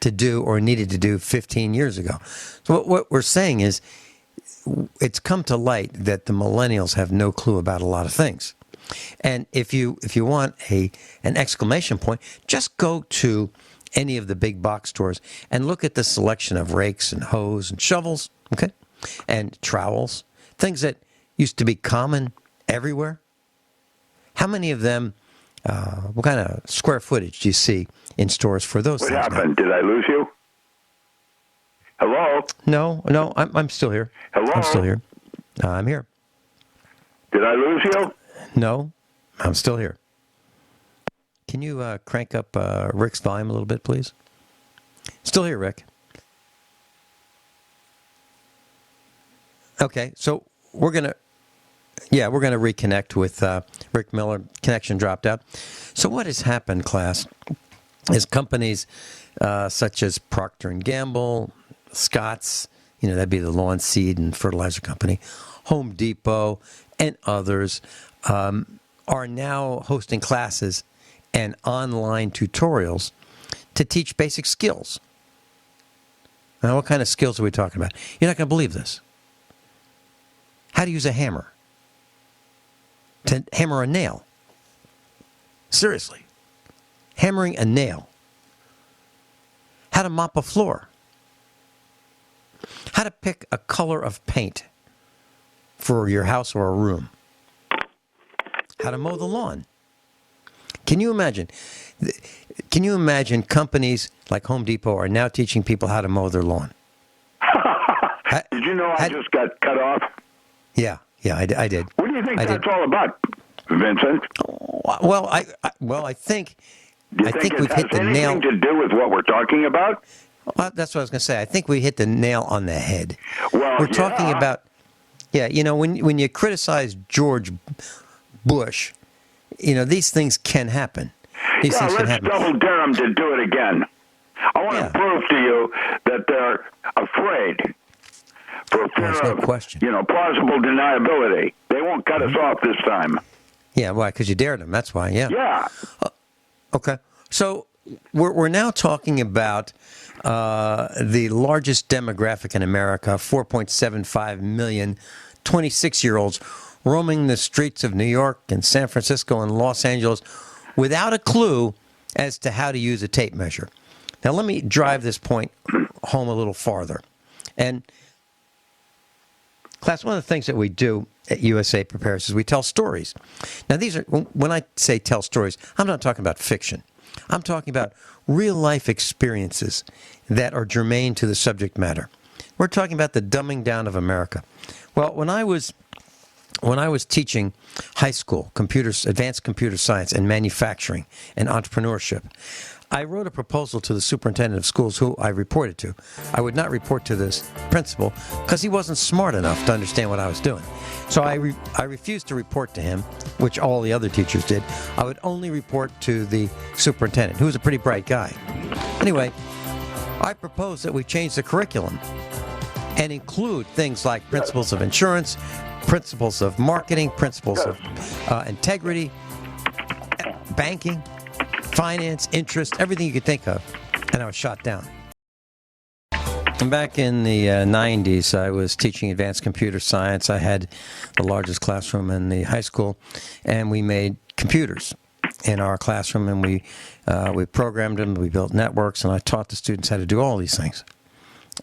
to do or needed to do 15 years ago. So what we're saying is it's come to light that the millennials have no clue about a lot of things. And if you want an exclamation point, just go to any of the big box stores and look at the selection of rakes and hoes and shovels, okay, and trowels, things that used to be common everywhere, how many of them, what kind of square footage do you see in stores for those things?
What happened? Did I lose you? Hello?
No, I'm still here.
Hello?
I'm still here. I'm here.
Did I lose you?
No, I'm still here. Can you crank up Rick's volume a little bit, please? Still here, Rick. Okay, so we're gonna reconnect with Rick Miller. Connection dropped out. So what has happened, class, is companies such as Procter & Gamble, Scott's, that'd be the lawn seed and fertilizer company, Home Depot, and others are now hosting classes and online tutorials to teach basic skills. Now, what kind of skills are we talking about? You're not going to believe this. How to use a hammer. To hammer a nail. Seriously. Hammering a nail. How to mop a floor. How to pick a color of paint for your house or a room. How to mow the lawn. Can you imagine? Can you imagine companies like Home Depot are now teaching people how to mow their lawn?
Did you know I just got cut off?
Yeah, I did.
What do you think that's all about, Vincent?
Well, I think we've hit the nail.
Anything to do with what we're talking about?
Well, that's what I was going to say. I think we hit the nail on the head.
Well,
we're talking about, when you criticize George Bush, these things can happen. These things can happen.
Let's double dare them to do it again. I want to prove to you that they're afraid. For fear
there's no question.
Plausible deniability. They won't cut us off this time.
Yeah, why? Because you dared them. That's why. Yeah.
Yeah.
Okay. So we're now talking about the largest demographic in America, 4.75 million 26-year-olds roaming the streets of New York and San Francisco and Los Angeles without a clue as to how to use a tape measure. Now, let me drive this point home a little farther. And, class, one of the things that we do at USA Prepares is we tell stories. Now, when I say tell stories, I'm not talking about fiction. I'm talking about real-life experiences that are germane to the subject matter. We're talking about the dumbing down of America. Well, when I was teaching high school advanced computer science and manufacturing and entrepreneurship, I wrote a proposal to the superintendent of schools who I reported to. I would not report to this principal because he wasn't smart enough to understand what I was doing. So I refused to report to him, which all the other teachers did. I would only report to the superintendent, who was a pretty bright guy. Anyway, I proposed that we change the curriculum and include things like principles of insurance, principles of marketing, principles of integrity, banking, finance, interest, everything you could think of. And I was shot down. And back in the 90s, I was teaching advanced computer science. I had the largest classroom in the high school, and we made computers in our classroom, and we programmed them, we built networks, and I taught the students how to do all these things.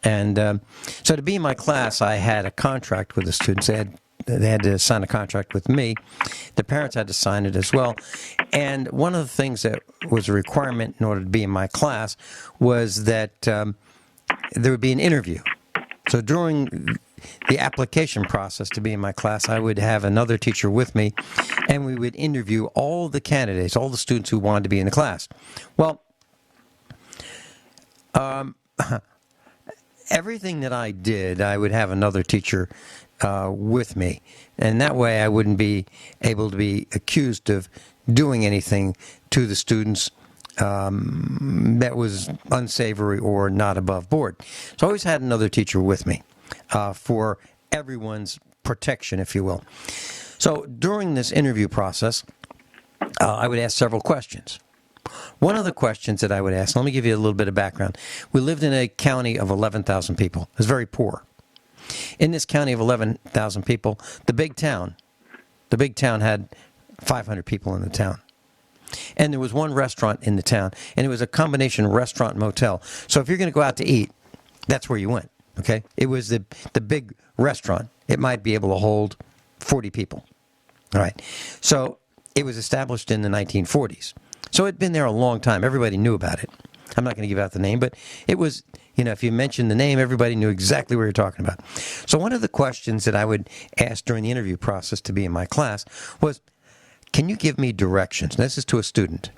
And so to be in my class, I had a contract with the students. They had to sign a contract with me. The parents had to sign it as well. And one of the things that was a requirement in order to be in my class was that there would be an interview. So during the application process to be in my class, I would have another teacher with me, and we would interview all the candidates, all the students who wanted to be in the class. Well, everything that I did, I would have another teacher with me, and that way I wouldn't be able to be accused of doing anything to the students that was unsavory or not above board. So I always had another teacher with me for everyone's protection, if you will. So during this interview process, I would ask several questions. One of the questions that I would ask, let me give you a little bit of background. We lived in a county of 11,000 people. It was very poor. In this county of 11,000 people, the big town had 500 people in the town. And there was one restaurant in the town, and it was a combination restaurant-motel. So if you're going to go out to eat, that's where you went, okay? It was the big restaurant. It might be able to hold 40 people, all right? So it was established in the 1940s. So it'd been there a long time. Everybody knew about it. I'm not going to give out the name, but it was, if you mentioned the name, everybody knew exactly what you're talking about. So one of the questions that I would ask during the interview process to be in my class was, can you give me directions? And this is to a student.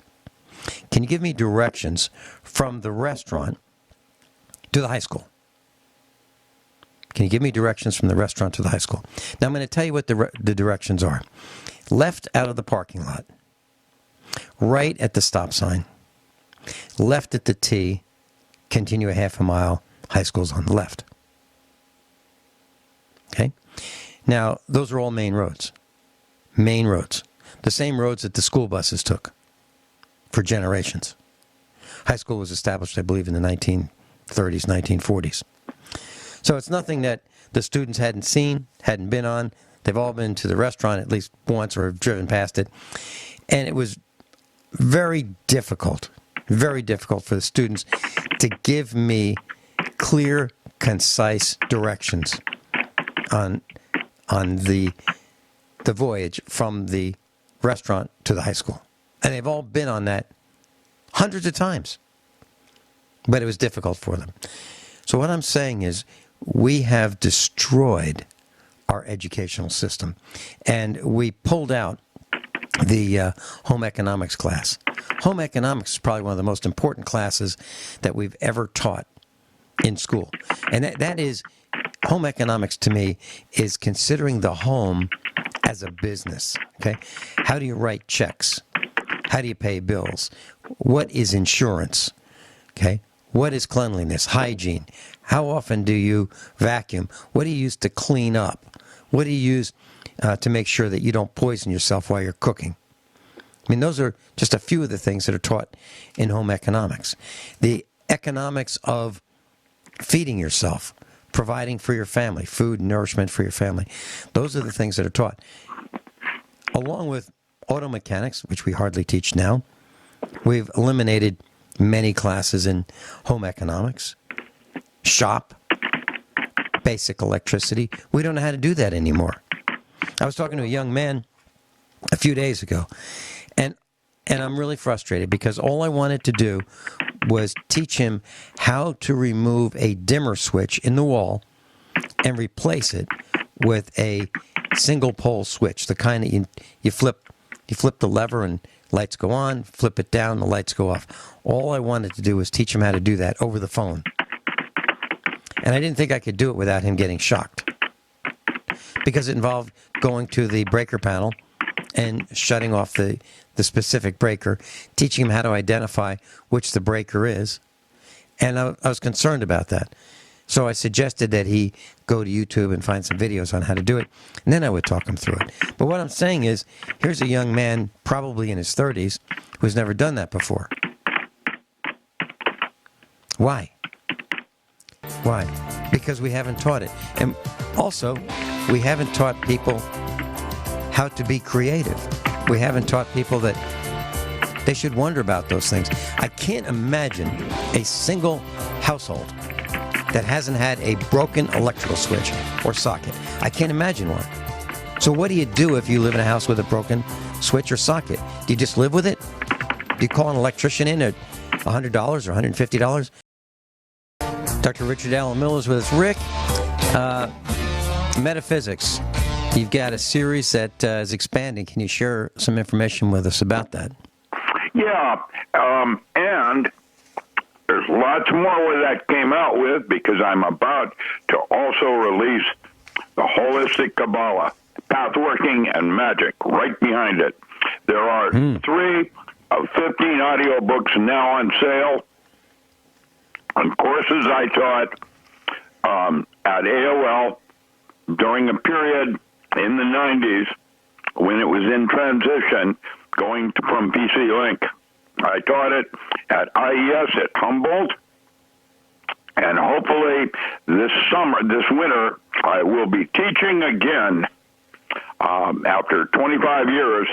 Can you give me directions from the restaurant to the high school? Can you give me directions from the restaurant to the high school? Now, I'm going to tell you what the directions are. Left out of the parking lot. Right at the stop sign. Left at the T. Continue a half a mile. High school's on the left. Okay? Now, those are all main roads. Main roads. The same roads that the school buses took for generations. High school was established, I believe, in the 1930s, 1940s. So it's nothing that the students hadn't seen, hadn't been on. They've all been to the restaurant at least once or have driven past it. And it was very difficult for the students to give me clear, concise directions on the voyage from the restaurant to the high school. And they've all been on that hundreds of times. But it was difficult for them. So what I'm saying is we have destroyed our educational system. And we pulled out the home economics class. Home economics is probably one of the most important classes that we've ever taught in school. And that is, home economics to me is considering the home as a business, okay? How do you write checks? How do you pay bills? What is insurance, okay? What is cleanliness, hygiene? How often do you vacuum? What do you use to clean up? What do you use to make sure that you don't poison yourself while you're cooking? I mean, those are just a few of the things that are taught in home economics. The economics of feeding yourself, providing for your family, food, nourishment for your family. Those are the things that are taught. Along with auto mechanics, which we hardly teach now, we've eliminated many classes in home economics, shop, basic electricity. We don't know how to do that anymore. I was talking to a young man a few days ago, and I'm really frustrated because all I wanted to do was teach him how to remove a dimmer switch in the wall and replace it with a single pole switch, the kind that you flip the lever and lights go on, flip it down, the lights go off. All I wanted to do was teach him how to do that over the phone. And I didn't think I could do it without him getting shocked, because it involved going to the breaker panel and shutting off the specific breaker, teaching him how to identify which the breaker is. And I was concerned about that. So I suggested that he go to YouTube and find some videos on how to do it, and then I would talk him through it. But what I'm saying is, here's a young man, probably in his 30s, who's never done that before. Why? Why? Because we haven't taught it. And also, we haven't taught people how to be creative. We haven't taught people that they should wonder about those things. I can't imagine a single household that hasn't had a broken electrical switch or socket. I can't imagine one. So what do you do if you live in a house with a broken switch or socket? Do you just live with it? Do you call an electrician in at $100 or $150? Dr. Richard Allen Miller is with us. Rick, metaphysics. You've got a series that is expanding. Can you share some information with us about that?
Yeah, and there's lots more where that came out with, because I'm about to also release the Holistic Kabbalah, Pathworking and Magic, right behind it. There are 3 of 15 audiobooks now on sale, on courses I taught at AOL during a period in the 90s when it was in transition, going from PC Link. I taught it at IES at Humboldt, and hopefully this winter, I will be teaching again. After 25 years,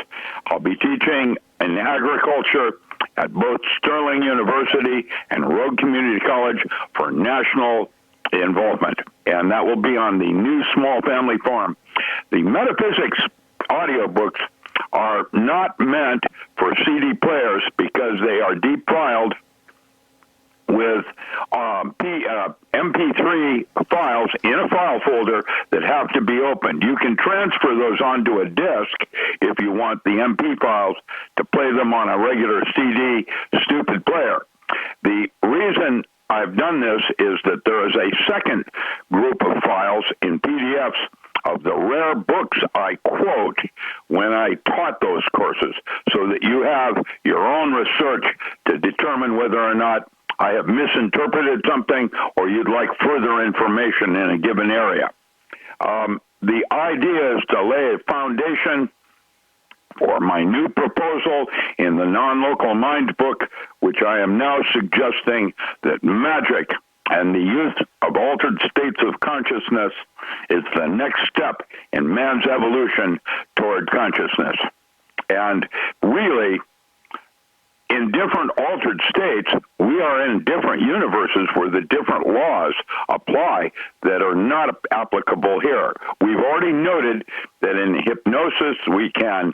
I'll be teaching in agriculture at both Sterling University and Rogue Community College for national involvement. And that will be on the new small family farm. The metaphysics audiobooks are not meant for CD players because they are deep filed with MP3 files in a file folder that have to be opened. You can transfer those onto a disk if you want the MP files to play them on a regular CD stupid player. The reason I've done this is that there is a second group of files in PDFs of the rare books I quote when I taught those courses, so that you have your own research to determine whether or not I have misinterpreted something or you'd like further information in a given area. The idea is to lay a foundation for my new proposal in the Non-Local Mind book, which I am now suggesting that magic and the use of altered states of consciousness is the next step in man's evolution toward consciousness. And really, in different altered states, we are in different universes where the different laws apply that are not applicable here. We've already noted that in hypnosis we can,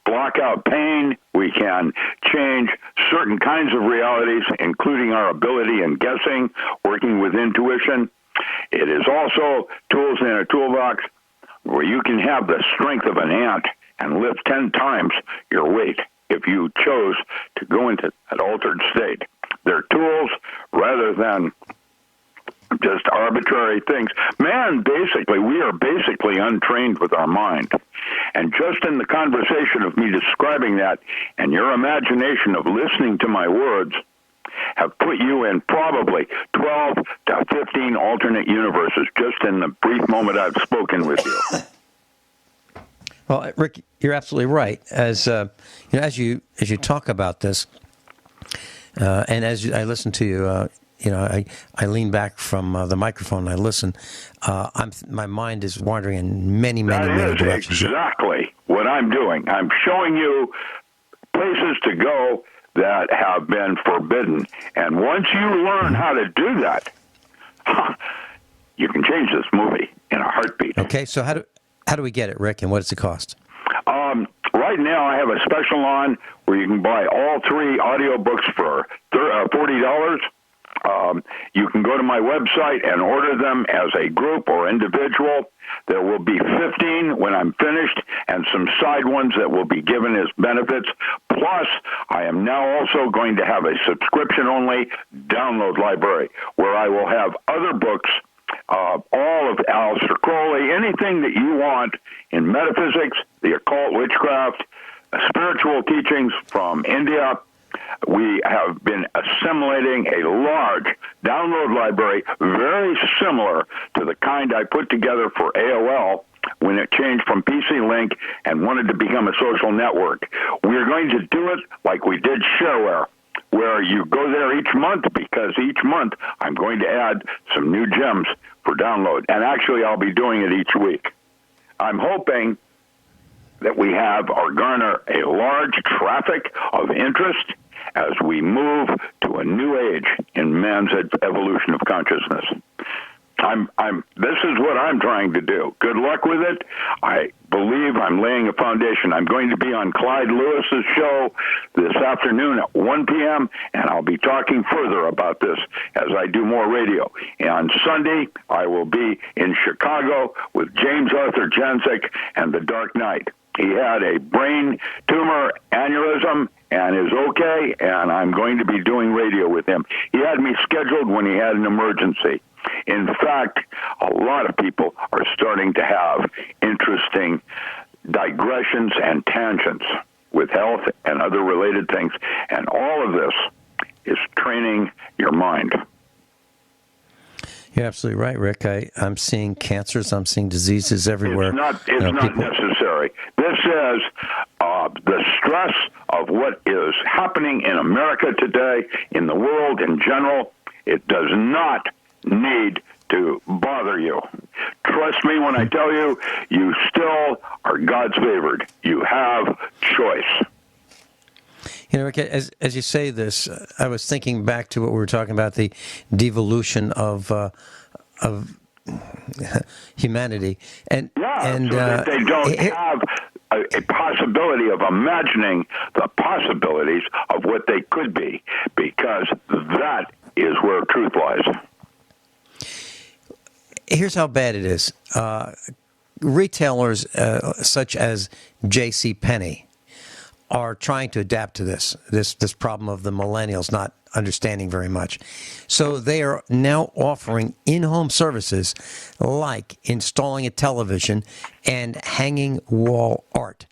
block out pain, we can change certain kinds of realities, including our ability in guessing, working with intuition. It is also tools in a toolbox where you can have the strength of an ant and lift 10 times your weight if you chose to go into an altered state. They're tools rather than just arbitrary things. We are basically untrained with our mind. And just in the conversation of me describing that and your imagination of listening to my words have put you in probably 12 to 15 alternate universes just in the brief moment I've spoken with you.
Well, Rick, you're absolutely right. As you talk about this, and as I listen to you, I lean back from the microphone and I listen. My mind is wandering in many directions.
Exactly what I'm doing. I'm showing you places to go that have been forbidden, and once you learn how to do that, you can change this movie in a heartbeat.
Okay, so how do we get it, Rick, and what does it cost?
Right now, I have a special on where you can buy all 3 audiobooks for $40. You can go to my website and order them as a group or individual. There will be 15 when I'm finished and some side ones that will be given as benefits. Plus, I am now also going to have a subscription-only download library where I will have other books, all of Aleister Crowley, anything that you want in metaphysics, the occult, witchcraft, spiritual teachings from India. We have been assimilating a large download library very similar to the kind I put together for AOL when it changed from PC Link and wanted to become a social network. We're going to do it like we did Shareware, where you go there each month, because each month I'm going to add some new gems for download. And actually, I'll be doing it each week. I'm hoping that we have or garner a large traffic of interest as we move to a new age in man's evolution of consciousness. This is what I'm trying to do. Good luck with it. I believe I'm laying a foundation. I'm going to be on Clyde Lewis's show this afternoon at 1 p.m., and I'll be talking further about this as I do more radio. And on Sunday, I will be in Chicago with James Arthur Jensic and The Dark Knight. He had a brain tumor aneurysm and is okay, and I'm going to be doing radio with him. He had me scheduled when he had an emergency. In fact, a lot of people are starting to have interesting digressions and tangents with health and other related things, and all of this is training your mind.
You're absolutely right, Rick. I'm seeing cancers. I'm seeing diseases everywhere.
It's not necessary. This is the stress of what is happening in America today, in the world in general. It does not need to bother you. Trust me when I tell you, you still are God's favored. You have choice.
You know, Rick, as you say this, I was thinking back to what we were talking about, the devolution of humanity, and
so that they don't have a possibility of imagining the possibilities of what they could be, because that is where truth lies.
Here's how bad it is. Retailers such as J.C. Penney are trying to adapt to this problem of the millennials not understanding very much. So they are now offering in-home services like installing a television and hanging wall art.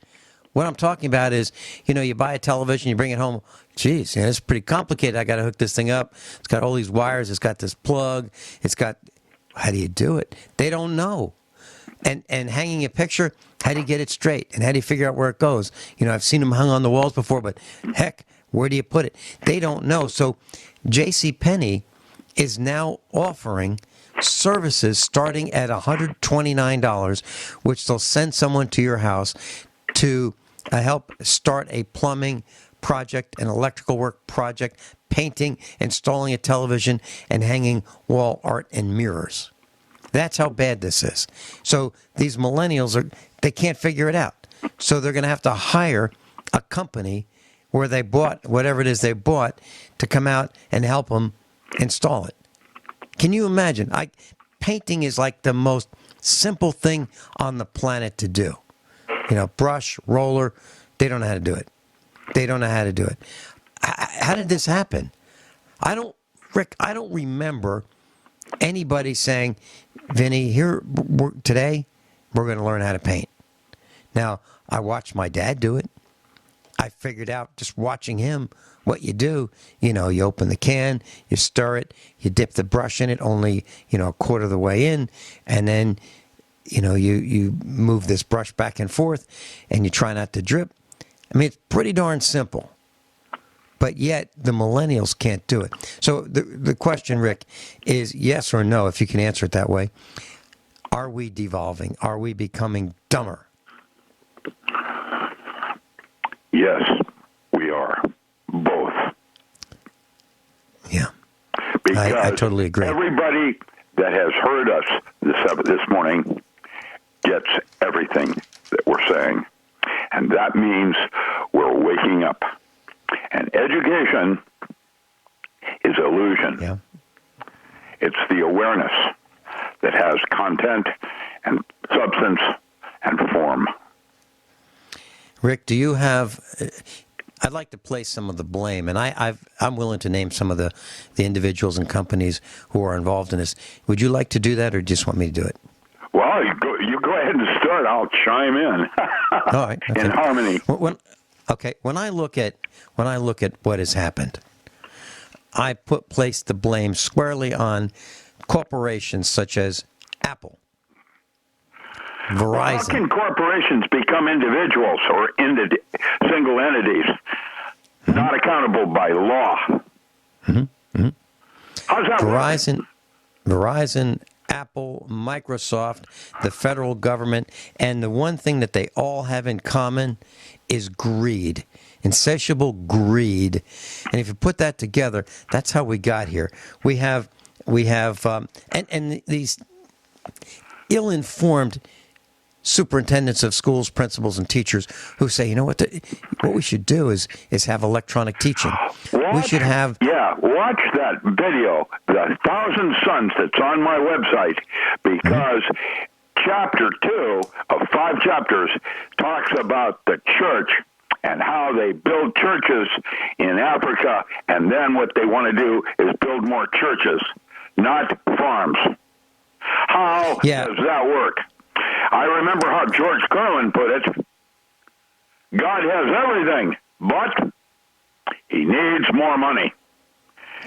What I'm talking about is, you buy a television, you bring it home. Geez, it's pretty complicated. I got to hook this thing up. It's got all these wires. It's got this plug. How do you do it? They don't know. And hanging a picture, how do you get it straight? And how do you figure out where it goes? I've seen them hung on the walls before, but heck, where do you put it? They don't know. So J.C. Penney is now offering services starting at $129, which they'll send someone to your house to help start a plumbing project, an electrical work project, painting, installing a television, and hanging wall art and mirrors. That's how bad this is. So these millennials they can't figure it out. So they're going to have to hire a company where they bought whatever it is they bought to come out and help them install it. Can you imagine? Painting is like the most simple thing on the planet to do. Brush, roller, they don't know how to do it. They don't know how to do it. How did this happen? Rick, I don't remember anybody saying, Vinny, today we're going to learn how to paint. Now, I watched my dad do it. I figured out just watching him what you do. You open the can, you stir it, you dip the brush in it only, a quarter of the way in, and then, you move this brush back and forth, and you try not to drip. I mean, it's pretty darn simple. But yet, the millennials can't do it. So the question, Rick, is yes or no, if you can answer it that way. Are we devolving? Are we becoming dumber?
Yes, we are. Both.
Yeah.
Because
I totally agree.
Everybody that has heard us this morning gets everything that we're saying. And that means we're waking up. And education is illusion.
Yeah.
It's the awareness that has content and substance and form.
Rick, do you have... I'd like to place some of the blame, and I'm willing to name some of the individuals and companies who are involved in this. Would you like to do that, or do you just want me to do it?
Well, you go ahead and start. I'll chime in.
All right. Okay.
In harmony.
When I look at what has happened, I place the blame squarely on corporations such as Apple, Verizon.
Well, how can corporations become individuals or single entities, not accountable by law?
Mm-hmm.
How's that
Verizon, Apple, Microsoft, the federal government, and the one thing that they all have in common is greed, insatiable greed. And if you put that together, that's how we got here. We have these ill-informed superintendents of schools, principals, and teachers who say, what we should do is have electronic teaching. We should have...
Yeah, watch that video, the 1,000 Sons that's on my website, because Chapter 2 of 5 chapters talks about the church and how they build churches in Africa, and then what they want to do is build more churches, not farms. How does that work? I remember how George Carlin put it. God has everything, but he needs more money.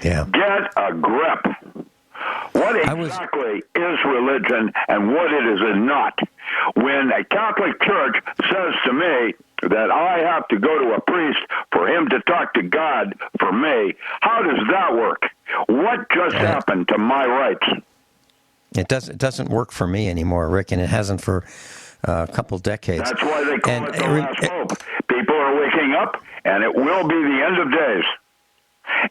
Yeah.
Get a grip. What exactly is religion and what it is not? When a Catholic church says to me that I have to go to a priest for him to talk to God for me, how does that work? What just happened to my rights?
It doesn't work for me anymore, Rick, and it hasn't for a couple decades.
That's why they call it the last hope. hope. People are waking up, and it will be the end of days.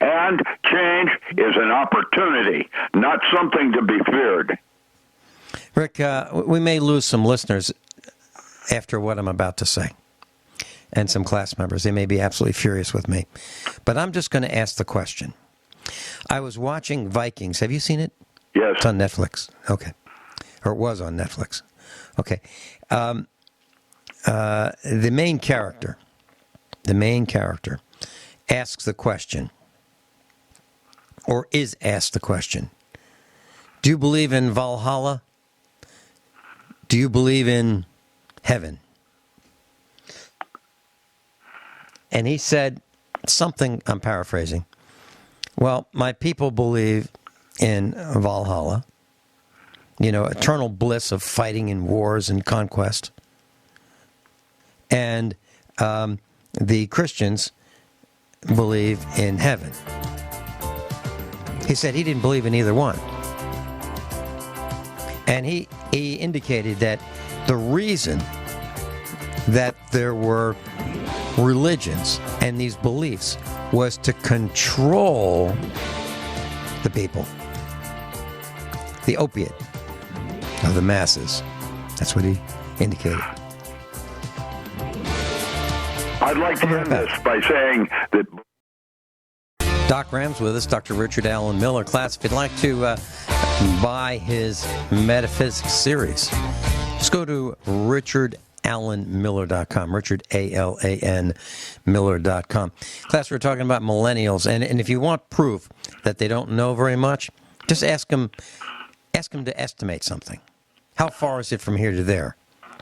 And change is an opportunity, not something to be feared.
Rick, we may lose some listeners after what I'm about to say, and some class members. They may be absolutely furious with me. But I'm just going to ask the question. I was watching Vikings. Have you seen it?
Yes.
It's on Netflix. Okay. Or it was on Netflix. Okay. The main character asks the question, or is asked the question, do you believe in Valhalla? Do you believe in heaven? And he said something, I'm paraphrasing, well, my people believe in Valhalla, eternal bliss of fighting in wars and conquest. And the Christians believe in heaven. He said he didn't believe in either one. And he indicated that the reason that there were religions and these beliefs was to control the people, the opiate of the masses. That's what he indicated.
I'd like to end this by saying that
Doc Ram's with us, Dr. Richard Allen Miller. Class, if you'd like to buy his Metaphysics series, just go to richardallenmiller.com, Richard, A-L-A-N, Miller.com. Class, we're talking about millennials, and if you want proof that they don't know very much, just ask them to estimate something. How far is it from here to there?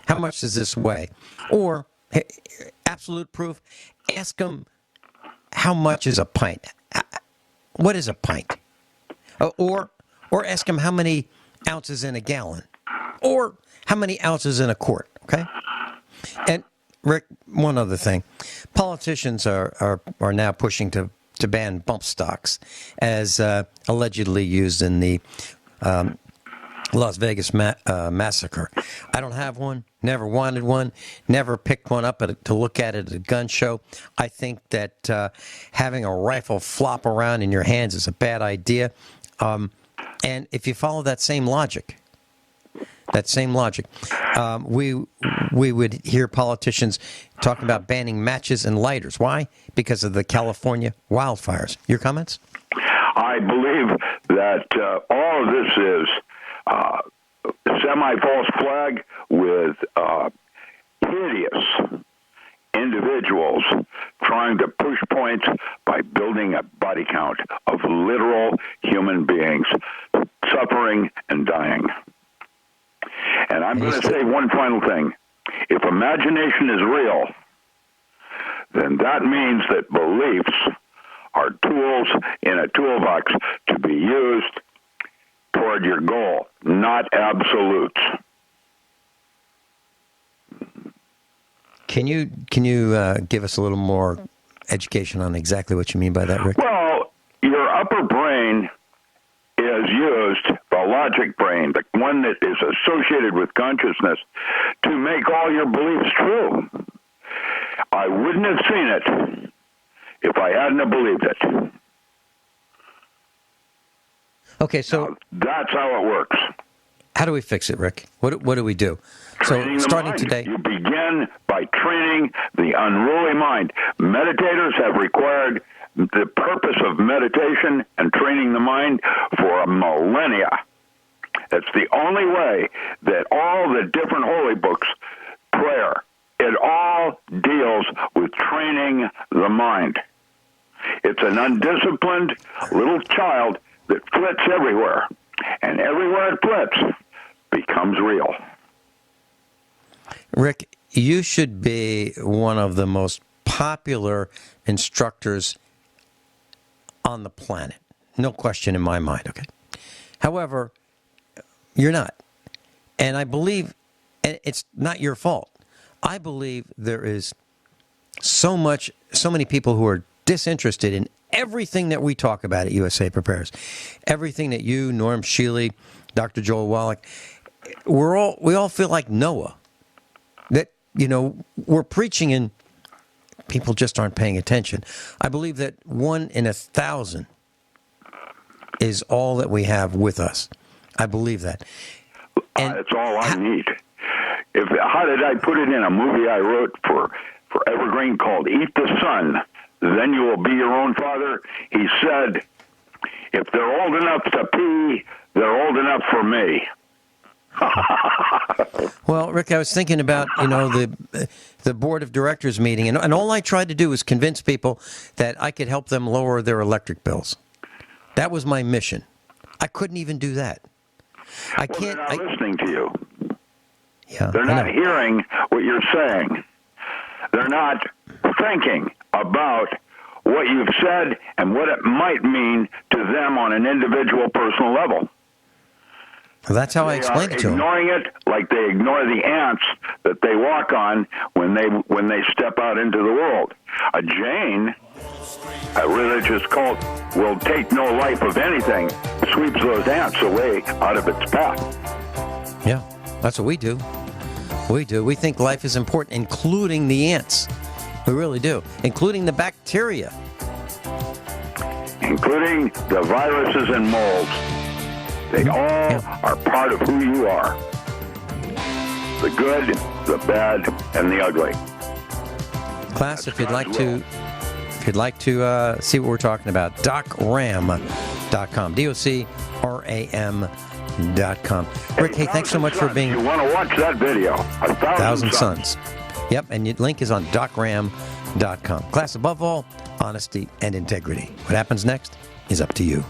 How much does this weigh? Or, absolute proof, ask them, how much is a pint? What is a pint? Or ask them how many ounces in a gallon, or how many ounces in a quart. Okay. And Rick, one other thing, politicians are now pushing to ban bump stocks as allegedly used in the Las Vegas massacre. I don't have one. Never wanted one. Never picked one up to look at it at a gun show. I think that having a rifle flop around in your hands is a bad idea. And if you follow that same logic, we would hear politicians talking about banning matches and lighters. Why? Because of the California wildfires. Your comments?
I believe that all of this is semi-false flag with hideous individuals trying to push points by building a body count of literal human beings suffering and dying. And I'm going to say one final thing. If imagination is real, then that means that beliefs are tools in a toolbox to be used toward your goal, not absolutes.
Can you give us a little more education on exactly what you mean by that, Rick?
Well, your upper brain is used, the logic brain, the one that is associated with consciousness, to make all your beliefs true. I wouldn't have seen it if I hadn't have believed it.
Okay, so
now, that's how it works.
How do we fix it, Rick? What do we do?
Training
so starting
mind.
Today,
you begin by training the unruly mind. Meditators have required the purpose of meditation and training the mind for a millennia. That's the only way that all the different holy books, prayer, it all deals with training the mind. It's an undisciplined little child that flits everywhere, and everywhere it flits becomes real.
Rick, you should be one of the most popular instructors on the planet. No question in my mind, okay? However, you're not. And I believe, and it's not your fault, I believe there is so many people who are disinterested in everything that we talk about at USA Prepares. Everything that you, Norm Shealy, Dr. Joel Wallach, we all feel like Noah. That, we're preaching in people just aren't paying attention. I believe that 1 in 1,000 is all that we have with us. I believe that. And
that's all I need. How did I put it in a movie I wrote for Evergreen called Eat the Sun, Then You Will Be Your Own Father? He said, if they're old enough to pee, they're old enough for me.
Well, Rick, I was thinking about, the board of directors meeting, and all I tried to do was convince people that I could help them lower their electric bills. That was my mission. I couldn't even do that.
They're not listening to you.
Yeah,
they're not hearing what you're saying. They're not thinking about what you've said and what it might mean to them on an individual personal level.
Well, that's how I explained it to them.
Ignoring it like they ignore the ants that they walk on when they step out into the world. A Jain, a religious cult, will take no life of anything, sweeps those ants away out of its path.
Yeah, that's what we do. We do. We think life is important, including the ants. We really do. Including the bacteria.
Including the viruses and molds. They all are part of who you are. The good, the bad, and the ugly.
Class, if you'd like to see what we're talking about, docram.com. DOCRAM.com. Rick, hey, thanks so much for being...
You want to watch that video.
1,000 Suns. Yep, and your link is on docram.com. Class, above all, honesty and integrity. What happens next is up to you.